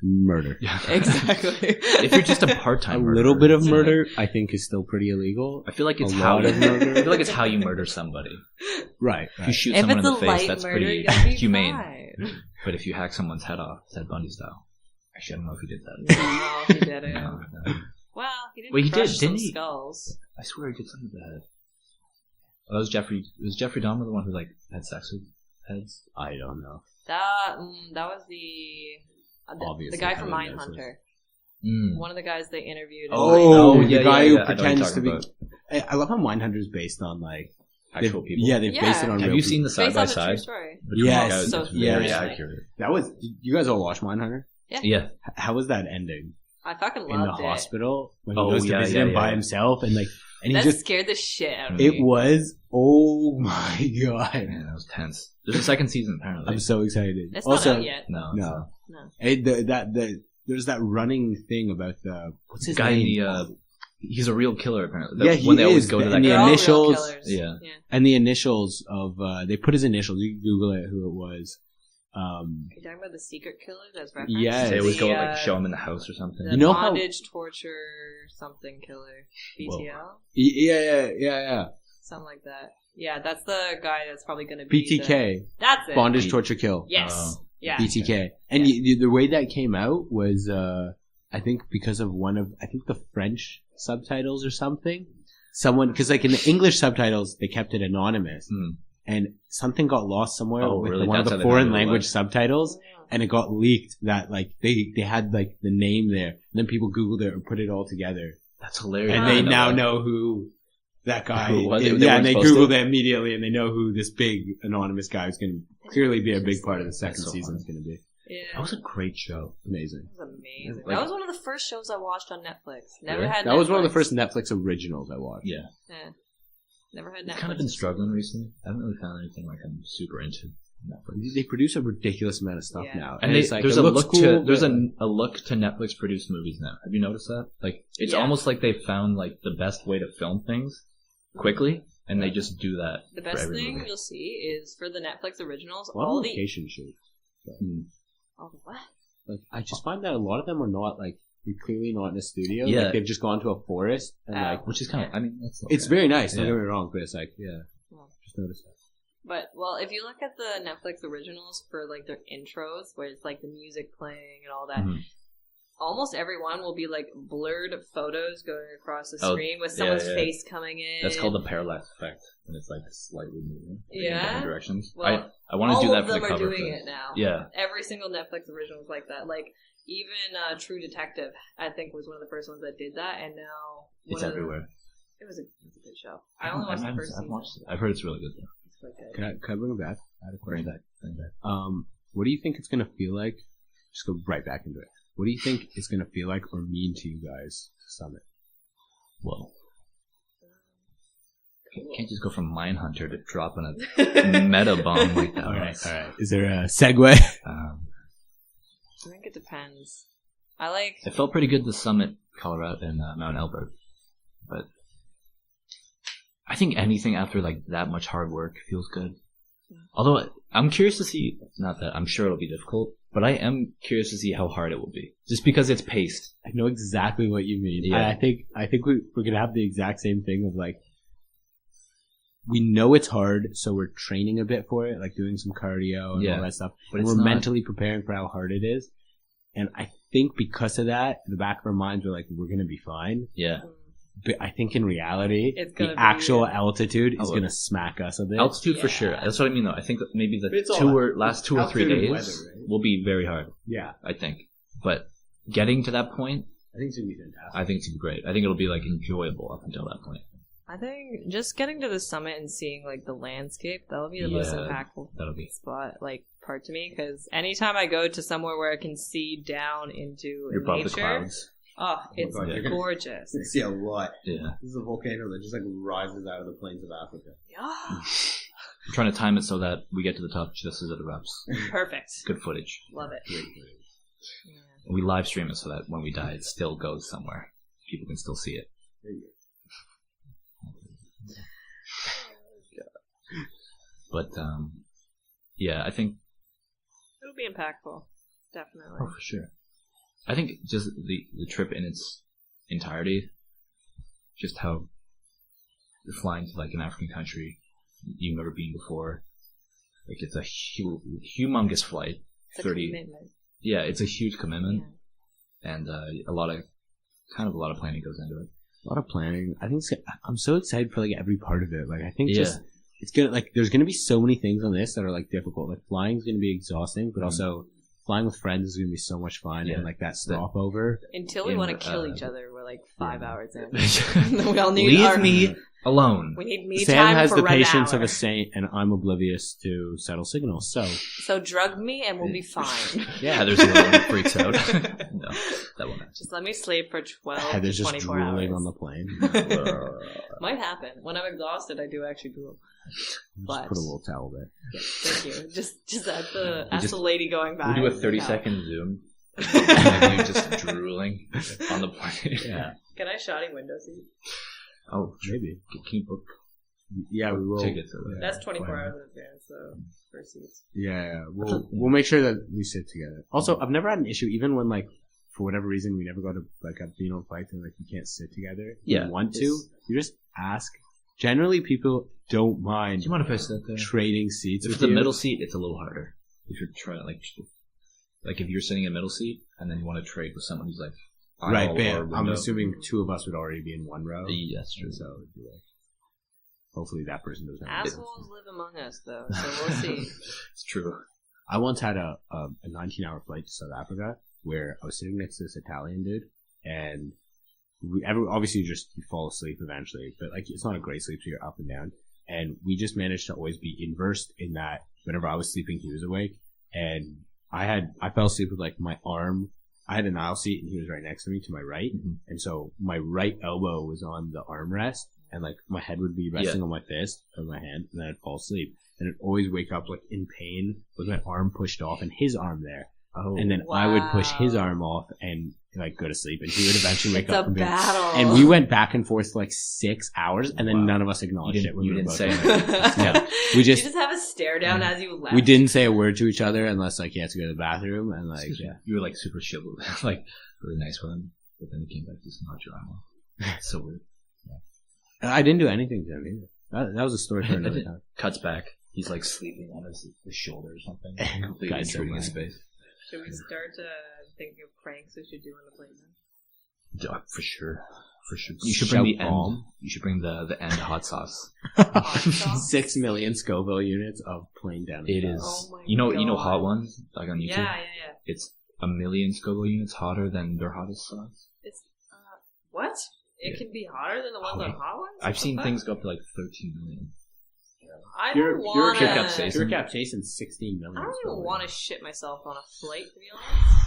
Murder. Yeah. Exactly. If you're just a part-time murderer, little bit of murder, I think, is still pretty illegal. I feel like it's how you murder somebody. Right. If you shoot someone in the face, that's pretty humane. But if you hack someone's head off, Ted Bundy style, actually, I don't know if he did that. No, he didn't. No. Well, he didn't. Well, he did, didn't he? Skulls. I swear he did something to the head. Oh, that was Jeffrey. Was Jeffrey Dahmer the one who had sex with heads? I don't know. That was the guy from Mindhunter. One of the guys they interviewed. The guy who I know what you're pretends to talking be. about. I love how Mindhunter is based on like Actual people. Yeah, they've based it on. Have real you seen the people. side by Based on a true side? story. Yes. So It's very yeah. accurate. That was. Did you guys all watch Mindhunter? Yeah. How was that ending? I fucking In the loved it. hospital when he Oh, goes to yeah, visit yeah, him yeah. by himself and he That just scared the shit out of me. it was oh my god. Man, that was tense. There's a second season apparently. I'm so excited. It's also, not out yet. No. There's that running thing about what's his guy in name? the he's a real killer apparently. Yeah, he when they is. always go to that And the They're guy. all real initials- killers. Yeah. And the initials of they put his initials. You can Google it who it was. Are you talking about the secret killer that's referenced? Yes. They always go The, like show him in the house or something. The You know how- bondage, torture, something killer. BTL? Yeah. Something like that. Yeah, that's the guy that's probably going to be BTK, That's it. bondage, torture, kill. Yes. Yeah. BTK. And the way that came out was, I think because of the French subtitles or something. Because like in the English subtitles, they kept it anonymous. And something got lost somewhere Oh, with really? one of That's the how they foreign found it, language what? subtitles. And it got leaked that like they had like the name there. And then people Googled it or put it all together. That's hilarious. And I they didn't now that. know who that guy Who it was? is. They Yeah, and weren't they supposed Googled to? it immediately and they know who this big anonymous guy is going to clearly be a big part of the second That's so season funny. is going to be. Yeah. That was a great show. Amazing. That was amazing. Like- that was one of the first shows I watched on Netflix. Never Really? had That was one of the Netflix. first Netflix originals I watched. Yeah. Yeah. Never had Netflix. I've kind of been struggling recently. I haven't really found anything like I'm super into Netflix. They produce a ridiculous amount of stuff Yeah. now. And it's like, there's it a looks look cool, to there's but- a look to Netflix produced movies now. Have you noticed that? Like it's Yeah. almost like they found like the best way to film things quickly, and they just do that. The for best every thing movie. you'll see is for the Netflix originals, a lot all of the location shoots. all the what? Like I just find that a lot of them are not like you're clearly not in a studio. Yeah. Like they've just gone to a forest and like Which is kind of, I mean, that's okay. it's very nice. Don't Yeah. get me wrong, but it's like Well, just notice that. But well, if you look at the Netflix originals for like their intros, where it's like the music playing and all that, Mhm. almost everyone will be like blurred photos going across the Oh, screen with yeah, someone's yeah. face coming in. That's called the parallax effect, when it's like slightly moving in Yeah? different directions. Well, I want to all do that of for the them are cover. doing for- it now. Yeah. Every single Netflix original is like that. Like even True Detective, I think was one of the first ones that did that, and now It's one of the- everywhere. It was a good show. I only watched the first I've season. watched it. I've heard it's really good though. It's quite good. Can I bring it back? I had a Bring question. it back. What do you think it's gonna feel like? Just go right back into it. What do you think it's gonna feel like or mean to you guys to Summit? Whoa. Can't just go from Mindhunter to dropping a meta bomb like that. All right. Is there a segue? I think it depends. I like. It felt pretty good to summit Colorado and Mount Elbert, but I think anything after like that much hard work feels good. Although I'm curious to see, not that I'm sure it'll be difficult, but I am curious to see how hard it will be, just because it's paced. I know exactly what you mean. Yeah. I think we're gonna have the exact same thing of like we know it's hard, so we're training a bit for it, like doing some cardio and Yeah. all that stuff. But And it's we're not- mentally preparing for how hard it is. And I think because of that, in the back of our minds, we're like, we're gonna be fine. Yeah, But I think in reality, It's gonna the be- actual altitude is Oh, gonna smack us a bit. altitude for Yeah. sure. That's what I mean, though. I think that maybe the But it's all last 2 or 3 altitude days and weather, right? will be very hard. Yeah, I think, but getting to that point, I think it's gonna be fantastic. I think it's gonna be great. I think it'll be like enjoyable up until that point. I think just getting to the summit and seeing like the landscape, that'll be the most Yeah, impactful that'll be- spot, like part to me. Because anytime I go to somewhere where I can see down into You're above nature, the clouds. oh, it's God, you're gonna- gorgeous. see a lot. Yeah, This is a volcano that just like rises out of the plains of Africa. Yeah, I'm trying to time it so that we get to the top just as it erupts. perfect. Good footage. Love it. Great. Yeah. We live stream it so that when we die, it still goes somewhere. People can still see it. There you go. But yeah, I think It'll be impactful, definitely. for sure. I think just the trip in its entirety, just how you're flying to like an African country you've never been before. Like it's a humongous flight. It's a 30. commitment. Yeah, it's a huge commitment, Yeah. and a lot of planning goes into it. A lot of planning. I think I'm so excited for like every part of it. Like I think Yeah. just it's gonna like there's gonna be so many things on this that are like difficult. Like flying's gonna be exhausting, but also flying with friends is gonna be so much fun, and like that stopover. Until we want to kill each other, we're like 5 hours in. We all need Leave me alone. We need me Sam time has for the red patience hour. of a saint, and I'm oblivious to subtle signals. So drug me and we'll be fine. Yeah, there's a little one that freaks out. No, that won't happen. Just let me sleep for 12 Heather's to just 24 drooling hours. on the plane. Might happen. When I'm exhausted, I do actually drool. Just put a little towel there. Yeah, thank you. Just as the lady going by. We'll do a 30-second zoom. And you just drooling on the plane. Yeah. Can I shoddy window seat? Oh, maybe. Can you book? Yeah, we will. Tickets. That's 24 hours in advance, so for seats. Yeah, we'll make sure that we sit together. Also, I've never had an issue, even when like for whatever reason we never go to like a being on flights and like you can't sit together. Yeah, you want to. You just ask. Generally, people don't mind. Do you mind if I sit there? Trading seats. If it's the middle seat, it's a little harder. If you're trying like if you're sitting in a middle seat and then you want to trade with someone who's like right, but I'm assuming two of us would already be in one row. Yeah, that's true. So hopefully that person doesn't have assholes live among us, though, so we'll see. It's true. I once had a 19-hour flight to South Africa where I was sitting next to this Italian dude, and obviously you fall asleep eventually, but like it's not a great sleep, so you're up and down. And we just managed to always be inversed in that whenever I was sleeping, he was awake, and I fell asleep with like my arm. I had an aisle seat and he was right next to me to my right. Mm-hmm. And so my right elbow was on the armrest and like my head would be resting on my fist or my hand, and then I'd fall asleep. And I'd always wake up like in pain with my arm pushed off and his arm there. Oh, and then I would push his arm off and like go to sleep, and he would eventually wake up. It's a battle. And we went back and forth for like 6 hours, and then none of us acknowledged it. When we didn't say it. Yeah, we just have a stare down as you left. We didn't say a word to each other unless like he had to go to the bathroom, and like you were like super chill, like really nice with him, but then he came back to snot your arm off. It's so weird. Yeah. I didn't do anything to him either. That was a story for another time. Cuts back. He's like sleeping on his shoulder or something. Completely intruding his space. Should we start thinking of pranks we should do on the plane then? Yeah, for sure. You should bring the end. You should bring the end hot sauce. 6 million Scoville units of plain down. It is. Oh you know hot ones like on YouTube. Yeah. It's 1 million Scoville units hotter than their hottest sauce. It's what? It can be hotter than the ones on hot ones. I've seen things go up to like 13 million. I don't want pure capsaicin 16 million. I don't even want to shit myself on a flight, to be honest.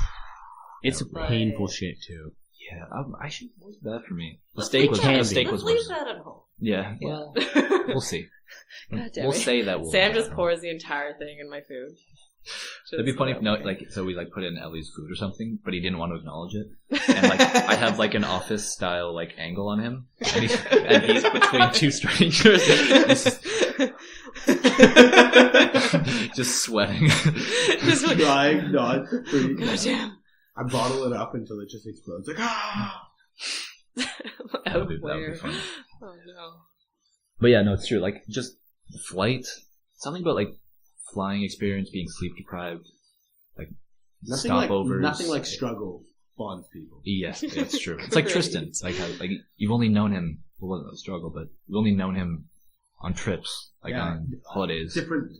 It's painful shit too. Yeah, I should. What's bad for me? The steak was worse. Let's leave that at home. Yeah, well, we'll see. God damn we'll it. say that. Sam just pours the entire thing in my food. It'd be funny if so we like put in Ellie's food or something, but he didn't want to acknowledge it. And like I have like an office style like angle on him, and he's between two strangers, just sweating, just trying not to freak out. Damn. I bottle it up until it just explodes. Like that would be funny. Oh no! But yeah, no, it's true. Like just flight, something about like flying experience, being sleep deprived, like stopovers. Nothing like struggle bonds people. Yes, it's true. It's like Tristan. It's like how like you've only known him. Well, it wasn't a struggle, but you've only known him on trips, like on holidays, different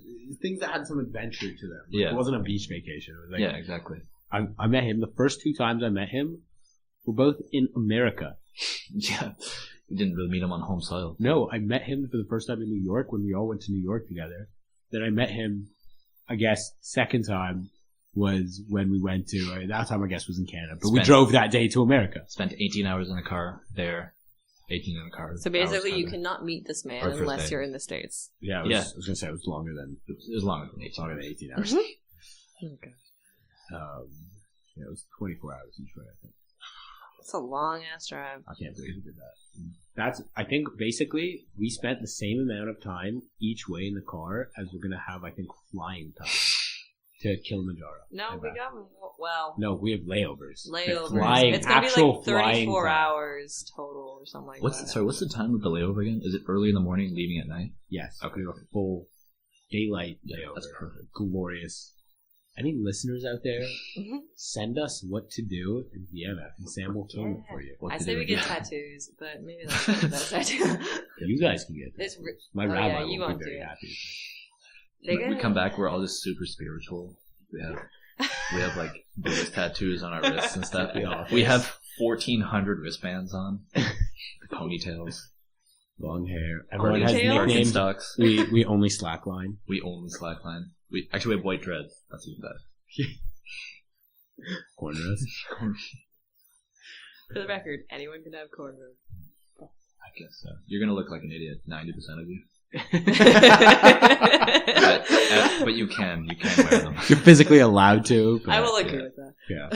things that had some adventure to them. Yeah, it wasn't a beach vacation. It was like, yeah, exactly. I met him the first 2 times I met him. We're both in America. Yeah, you didn't really meet him on home soil. No, I met him for the first time in New York when we all went to New York together. Then I met him, I guess, second time was when we went to, that time I guess was in Canada, but we drove that day to America. Spent 18 hours in a car there, 18 in a car. So basically you cannot meet this man unless you're in the States. Yeah, I was going to say it was longer than 18 hours. Mm-hmm. Okay. It was 24 hours each way, I think. That's a long ass drive. I can't believe we did that. I think basically we spent the same amount of time each way in the car as we're gonna have, I think, flying time to Kilimanjaro. No, we got no, we have layovers. Flying, it's gonna be like 34 hours total or something like that. Sorry, what's the time of the layover again? Is it early in the morning, leaving at night? Yes. Okay, a full daylight layover. That's perfect. Glorious. Any listeners out there, send us what to do in Vienna, and Sam will film it for you. I say we get tattoos, but maybe that's not the best idea. You guys can get that. My rabbi will be very happy. We come back, we're all just super spiritual. We have We have like Buddhist tattoos on our wrists and stuff. We have 1,400 wristbands on. Ponytails. Long hair. Everyone has Ponytails? nicknames. Stocks. We only slackline. We only slackline. We have white dreads. That's even better. Cornrows. For the record, anyone can have cornrows. I guess so. You're gonna look like an idiot 90% of you. But you can wear them. You're physically allowed to. But I will agree with that. Yeah.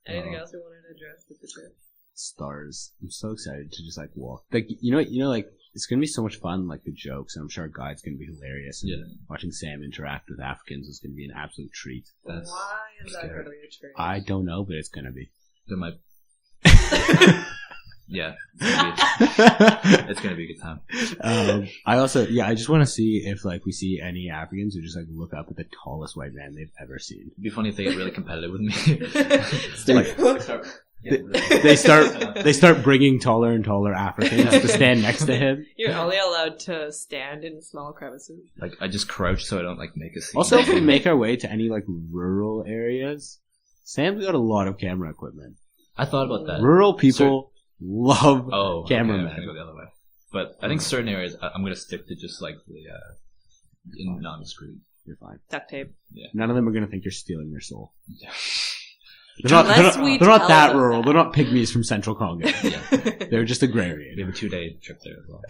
Anything else we wanted to address with the trip? Stars. I'm so excited to just like walk. Like like it's gonna be so much fun. Like the jokes. I'm sure our guide's gonna be hilarious. And Yeah. watching Sam interact with Africans is gonna be an absolute treat. Why is that going to be a treat? I don't know, but it's gonna be. There might. Yeah. It's gonna be a good time. I just want to see if like we see any Africans who just like look up at the tallest white man they've ever seen. It'd be funny if they get really competitive with me. They start bringing taller and taller Africans to stand next to him. You're only allowed to stand in small crevices. Like I just crouch so I don't like make a scene. Also, if we make our way to any like rural areas, Sam's got a lot of camera equipment. I thought about that. Rural people love cameramen. I was gonna go the other way. But I think certain areas I'm gonna stick to just like the non-discreet. You're fine. Duct tape. Yeah. None of them are gonna think you're stealing their soul. Yeah. They're Unless we not tell that them rural. that. They're not pygmies from Central Congo. Yeah. They're just agrarian. We have a 2-day trip there as well.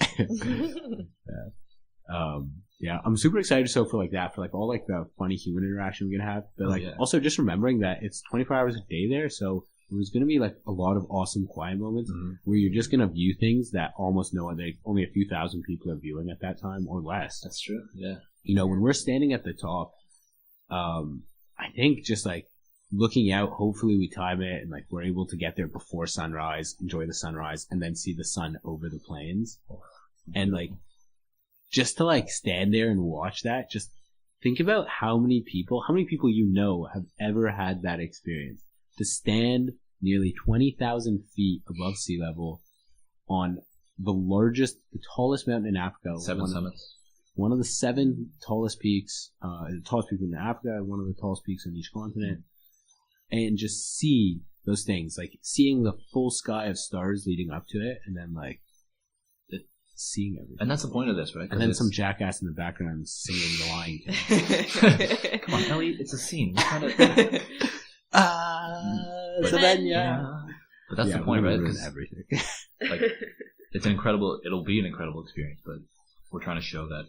Yeah, I'm super excited for like that, for like all like the funny human interaction we're gonna have, but like also just remembering that it's 24 hours a day there, so there's gonna be like a lot of awesome quiet moments where you're just gonna view things that almost only a few thousand people are viewing at that time or less. That's true. Yeah. When we're standing at the top, I think just like looking out, hopefully we time it and like we're able to get there before sunrise, enjoy the sunrise, and then see the sun over the plains, and like. Just to like stand there and watch that, just think about how many people have ever had that experience. To stand nearly 20,000 feet above sea level on the tallest mountain in Africa. 7 summits. One of the 7 tallest peaks, the tallest peak in Africa, one of the tallest peaks on each continent. And just see those things, like seeing the full sky of stars leading up to it, and then like, seeing everything. And that's the point of this, right? And then some jackass in the background singing The Lion King. Come on, Ellie, it's a scene. Savannah. But that's the point, right? Because everything. Like, it'll be an incredible experience, but we're trying to show that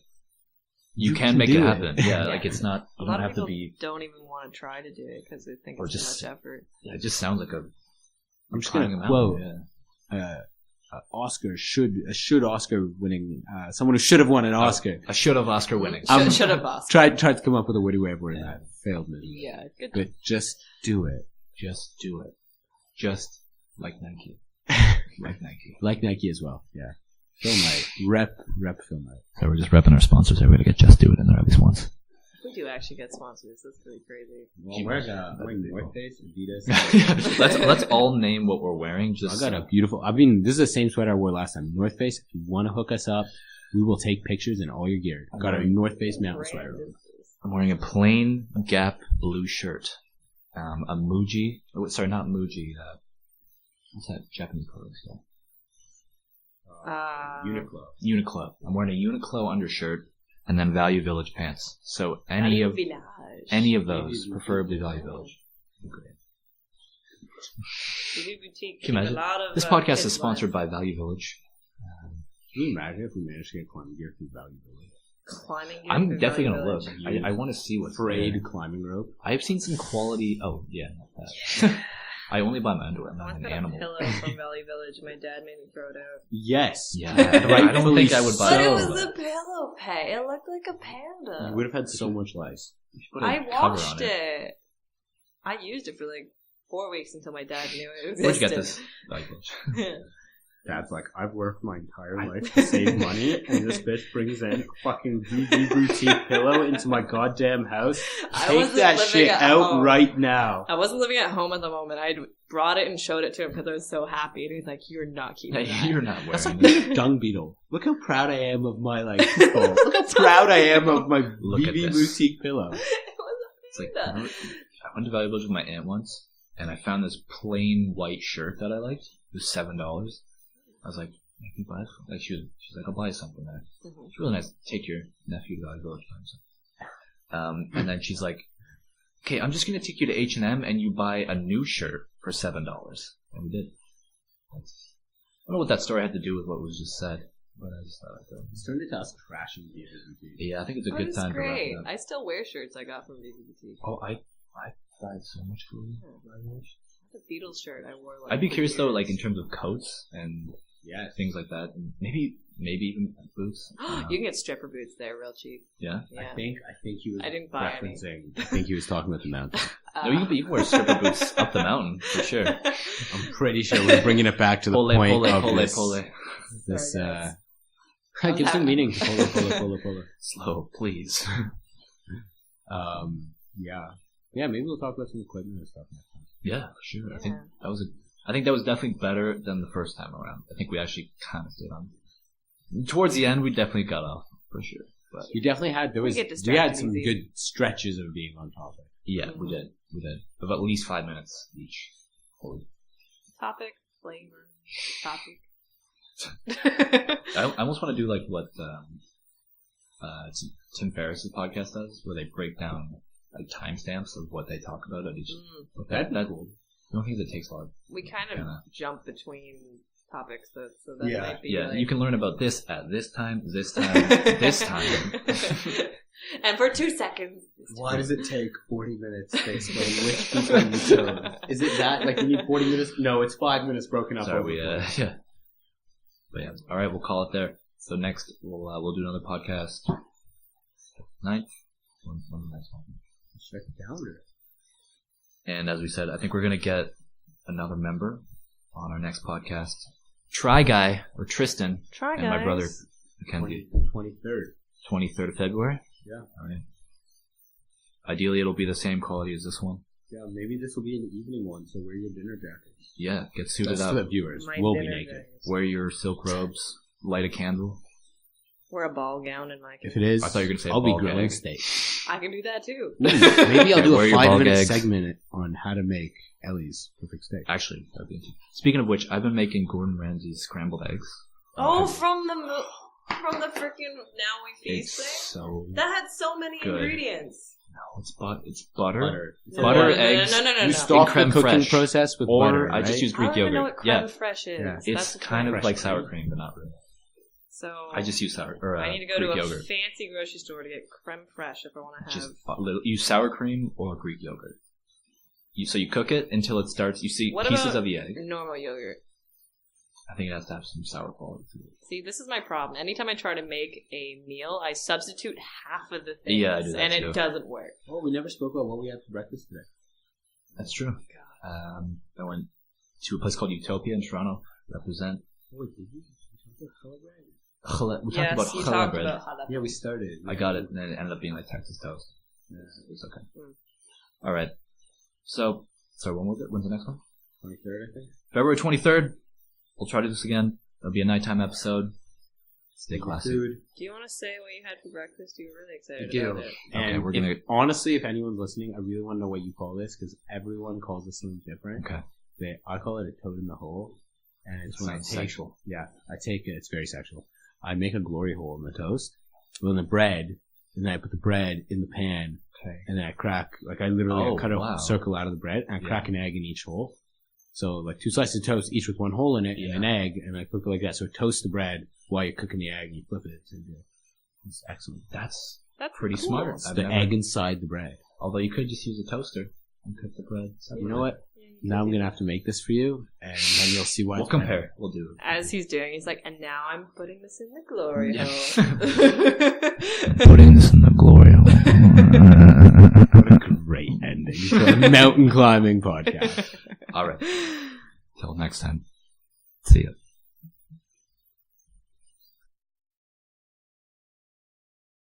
you can make it happen. Yeah, like it's not, a you lot don't of have to people be. don't even want to try to do it because they think Or it's just- too much effort. Yeah, it just sounds like I'm just gonna quote Oscar Oscar winning someone who should have won an Oscar. I should have Oscar winning. Should have asked. Tried to come up with a witty way of wording that. Failed me. Yeah, good. But just do it. Just do it. Just like Nike. Like Nike. Like Nike as well. Yeah. Film night. Rep film night. So we're just repping our sponsors. We're gonna get Just Do It in there at least once. We do actually get sponsors. That's pretty crazy. Well, wearing North Face, Adidas. Let's all name what we're wearing. Just I got a beautiful. this is the same sweater I wore last time. North Face. If you want to hook us up, we will take pictures and all your gear. I got a North Face mountain sweater. I'm wearing a plain Gap blue shirt. A Muji. Oh, sorry, not Muji. What's that Japanese clothing store? Uniqlo. I'm wearing a Uniqlo undershirt and then Value Village pants. So any of those, preferably Value Village. Great. Can you imagine? This podcast is sponsored by Value Village. Can you imagine if we managed to get climbing gear through Value Village? I'm definitely going to look. I want to see what's Frayed there. climbing rope. I've seen some quality. Oh, yeah, not that. I only buy my underwear. I'm I not once an got animal. a pillow from Valley Village. My dad made me throw it out. Yes. Yeah, I don't think I would buy But it. it was a pillow pay. It looked like a panda. You would have had so much lice. I washed it. I used it for like 4 weeks until my dad knew it existed. Where'd you get this? Dad's like, I've worked my entire life to save money, and this bitch brings in a fucking VG boutique pillow into my goddamn house. Take that shit out right now. I wasn't living at home at the moment. I brought it and showed it to him because I was so happy. And he's like, "You're not keeping that. You're not That's wearing like this. a dung beetle. Look how proud I am of my, like, pillow. Look how proud I am of my Look at VG this. boutique pillow. It was It's like, I went to Value Village with my aunt once, and I found this plain white shirt that I liked. It was $7. I was like, I can buy it. Like, she's like, I'll buy you something there. Mm-hmm. It's really nice to take your nephew to Value Village. And then she's like, okay, I'm just going to take you to H&M and you buy a new shirt for $7. And we did. I don't know what that story had to do with what was just said. But I just thought it's turned into us crashing DVT. Yeah, I think it's a good time great. to wrap it up. I still wear shirts I got from DVT. Oh, I tried so much food. The Beatles shirt I wore. I'd be curious though, like in terms of coats and things like that. And maybe even boots. You can get stripper boots there, real cheap. Yeah. I think he was. I didn't buy referencing. I think he was talking about the mountain. No, you can wear stripper boots up the mountain for sure. I'm pretty sure we're bringing it back to the point of this. Give some meaning to pull. Slow, please. Yeah, maybe we'll talk about some equipment and stuff next time. Yeah, for sure. Yeah. I think that was definitely better than the first time around. I think we actually kind of stayed on. Towards the end, we definitely got off for sure. But you definitely had we had some good stretches of being on topic. Yeah, we did of at least 5 minutes each. Topic, flavor, topic. I almost want to do like what Tim Ferriss's podcast does, where they break down like timestamps of what they talk about at each. That'd be cool. I don't think it takes a lot. We kind of jump between topics, so that might be like... You can learn about this at this time, this time. And for 2 seconds. Why does it take 40 minutes to explain which people you chose? Is it that like you need 40 minutes? No, it's 5 minutes broken up. Sorry, yeah. But yeah, all right, we'll call it there. So next, we'll do another podcast. 9th. When's the next one? Let's check the calendar. And as we said, I think we're gonna get another member on our next podcast. Try Guy or Tristan and my brother Mackenzie. 23rd of February. Yeah. All right. Ideally, it'll be the same quality as this one. Yeah, maybe this will be an evening one, so wear your dinner jackets. Yeah, get suited up. To the viewers. We'll be naked. Jackets. Wear your silk robes. Light a candle. Wear a ball gown in my case. If it is, I thought you were going to say I'll be grilling gag. steak. I can do that too. Maybe I'll do a 5-minute gags. segment on how to make Ellie's perfect steak. Actually, that'd be interesting. Speaking of which, I've been making Gordon Ramsay's scrambled eggs. Oh, from the freaking Now We Feast thing? So that had so many ingredients. No, it's butter. Butter, eggs. No. You stop creme the cooking fraiche. process with or butter, I just use Greek I don't even yogurt. know what creme fraiche is. Yeah. It's kind of like sour cream, but not really. So I just use I need to go Greek to a yogurt. fancy grocery store to get creme fraiche if I want to have. Just use sour cream or Greek yogurt. So you cook it until it starts. You see what pieces about of the egg. Normal yogurt. I think it has to have some sour quality to it. See, this is my problem. Anytime I try to make a meal, I substitute half of the things, Yeah, I do that and too. it doesn't work. Oh, we never spoke about what we had for breakfast today. That's true. I went to a place called Utopia in Toronto. Represent. Oh, did you talk about We Yes, talked about you challah talked bread. about challah. Yeah, we started. I got it, and then it ended up being like Texas toast. Yeah, it was okay. All right. So, sorry, when was it? When's the next one? 23rd, I think. February 23rd. We'll try to do this again. It'll be a nighttime episode. Stay classy. Food. Do you want to say what you had for breakfast? You were really excited I do. about it. Okay, And we're gonna. honestly, if anyone's listening, I really want to know what you call this because everyone calls this something different. Okay. I call it a toad in the hole, and it's when Sounds sexual. Yeah, I take it. It's very sexual. I make a glory hole in the toast, in the bread, and then I put the bread in the pan, and then I crack. Like I literally cut a circle out of the bread, and I crack an egg in each hole. So like 2 slices of toast, each with 1 hole in it, and an egg, and I cook it like that. So toast the bread while you're cooking the egg, and you flip it. It's excellent. That's pretty cool. smart. It's the egg inside the bread. Although you could just use a toaster and cook the bread. You know what? Now I'm gonna have to make this for you, and then you'll see why. We'll compare. We'll do it. As he's doing, he's like, and now I'm putting this in the glory hole. Putting this in the glory hole. What a great ending to a mountain climbing podcast. All right. Till next time. See ya.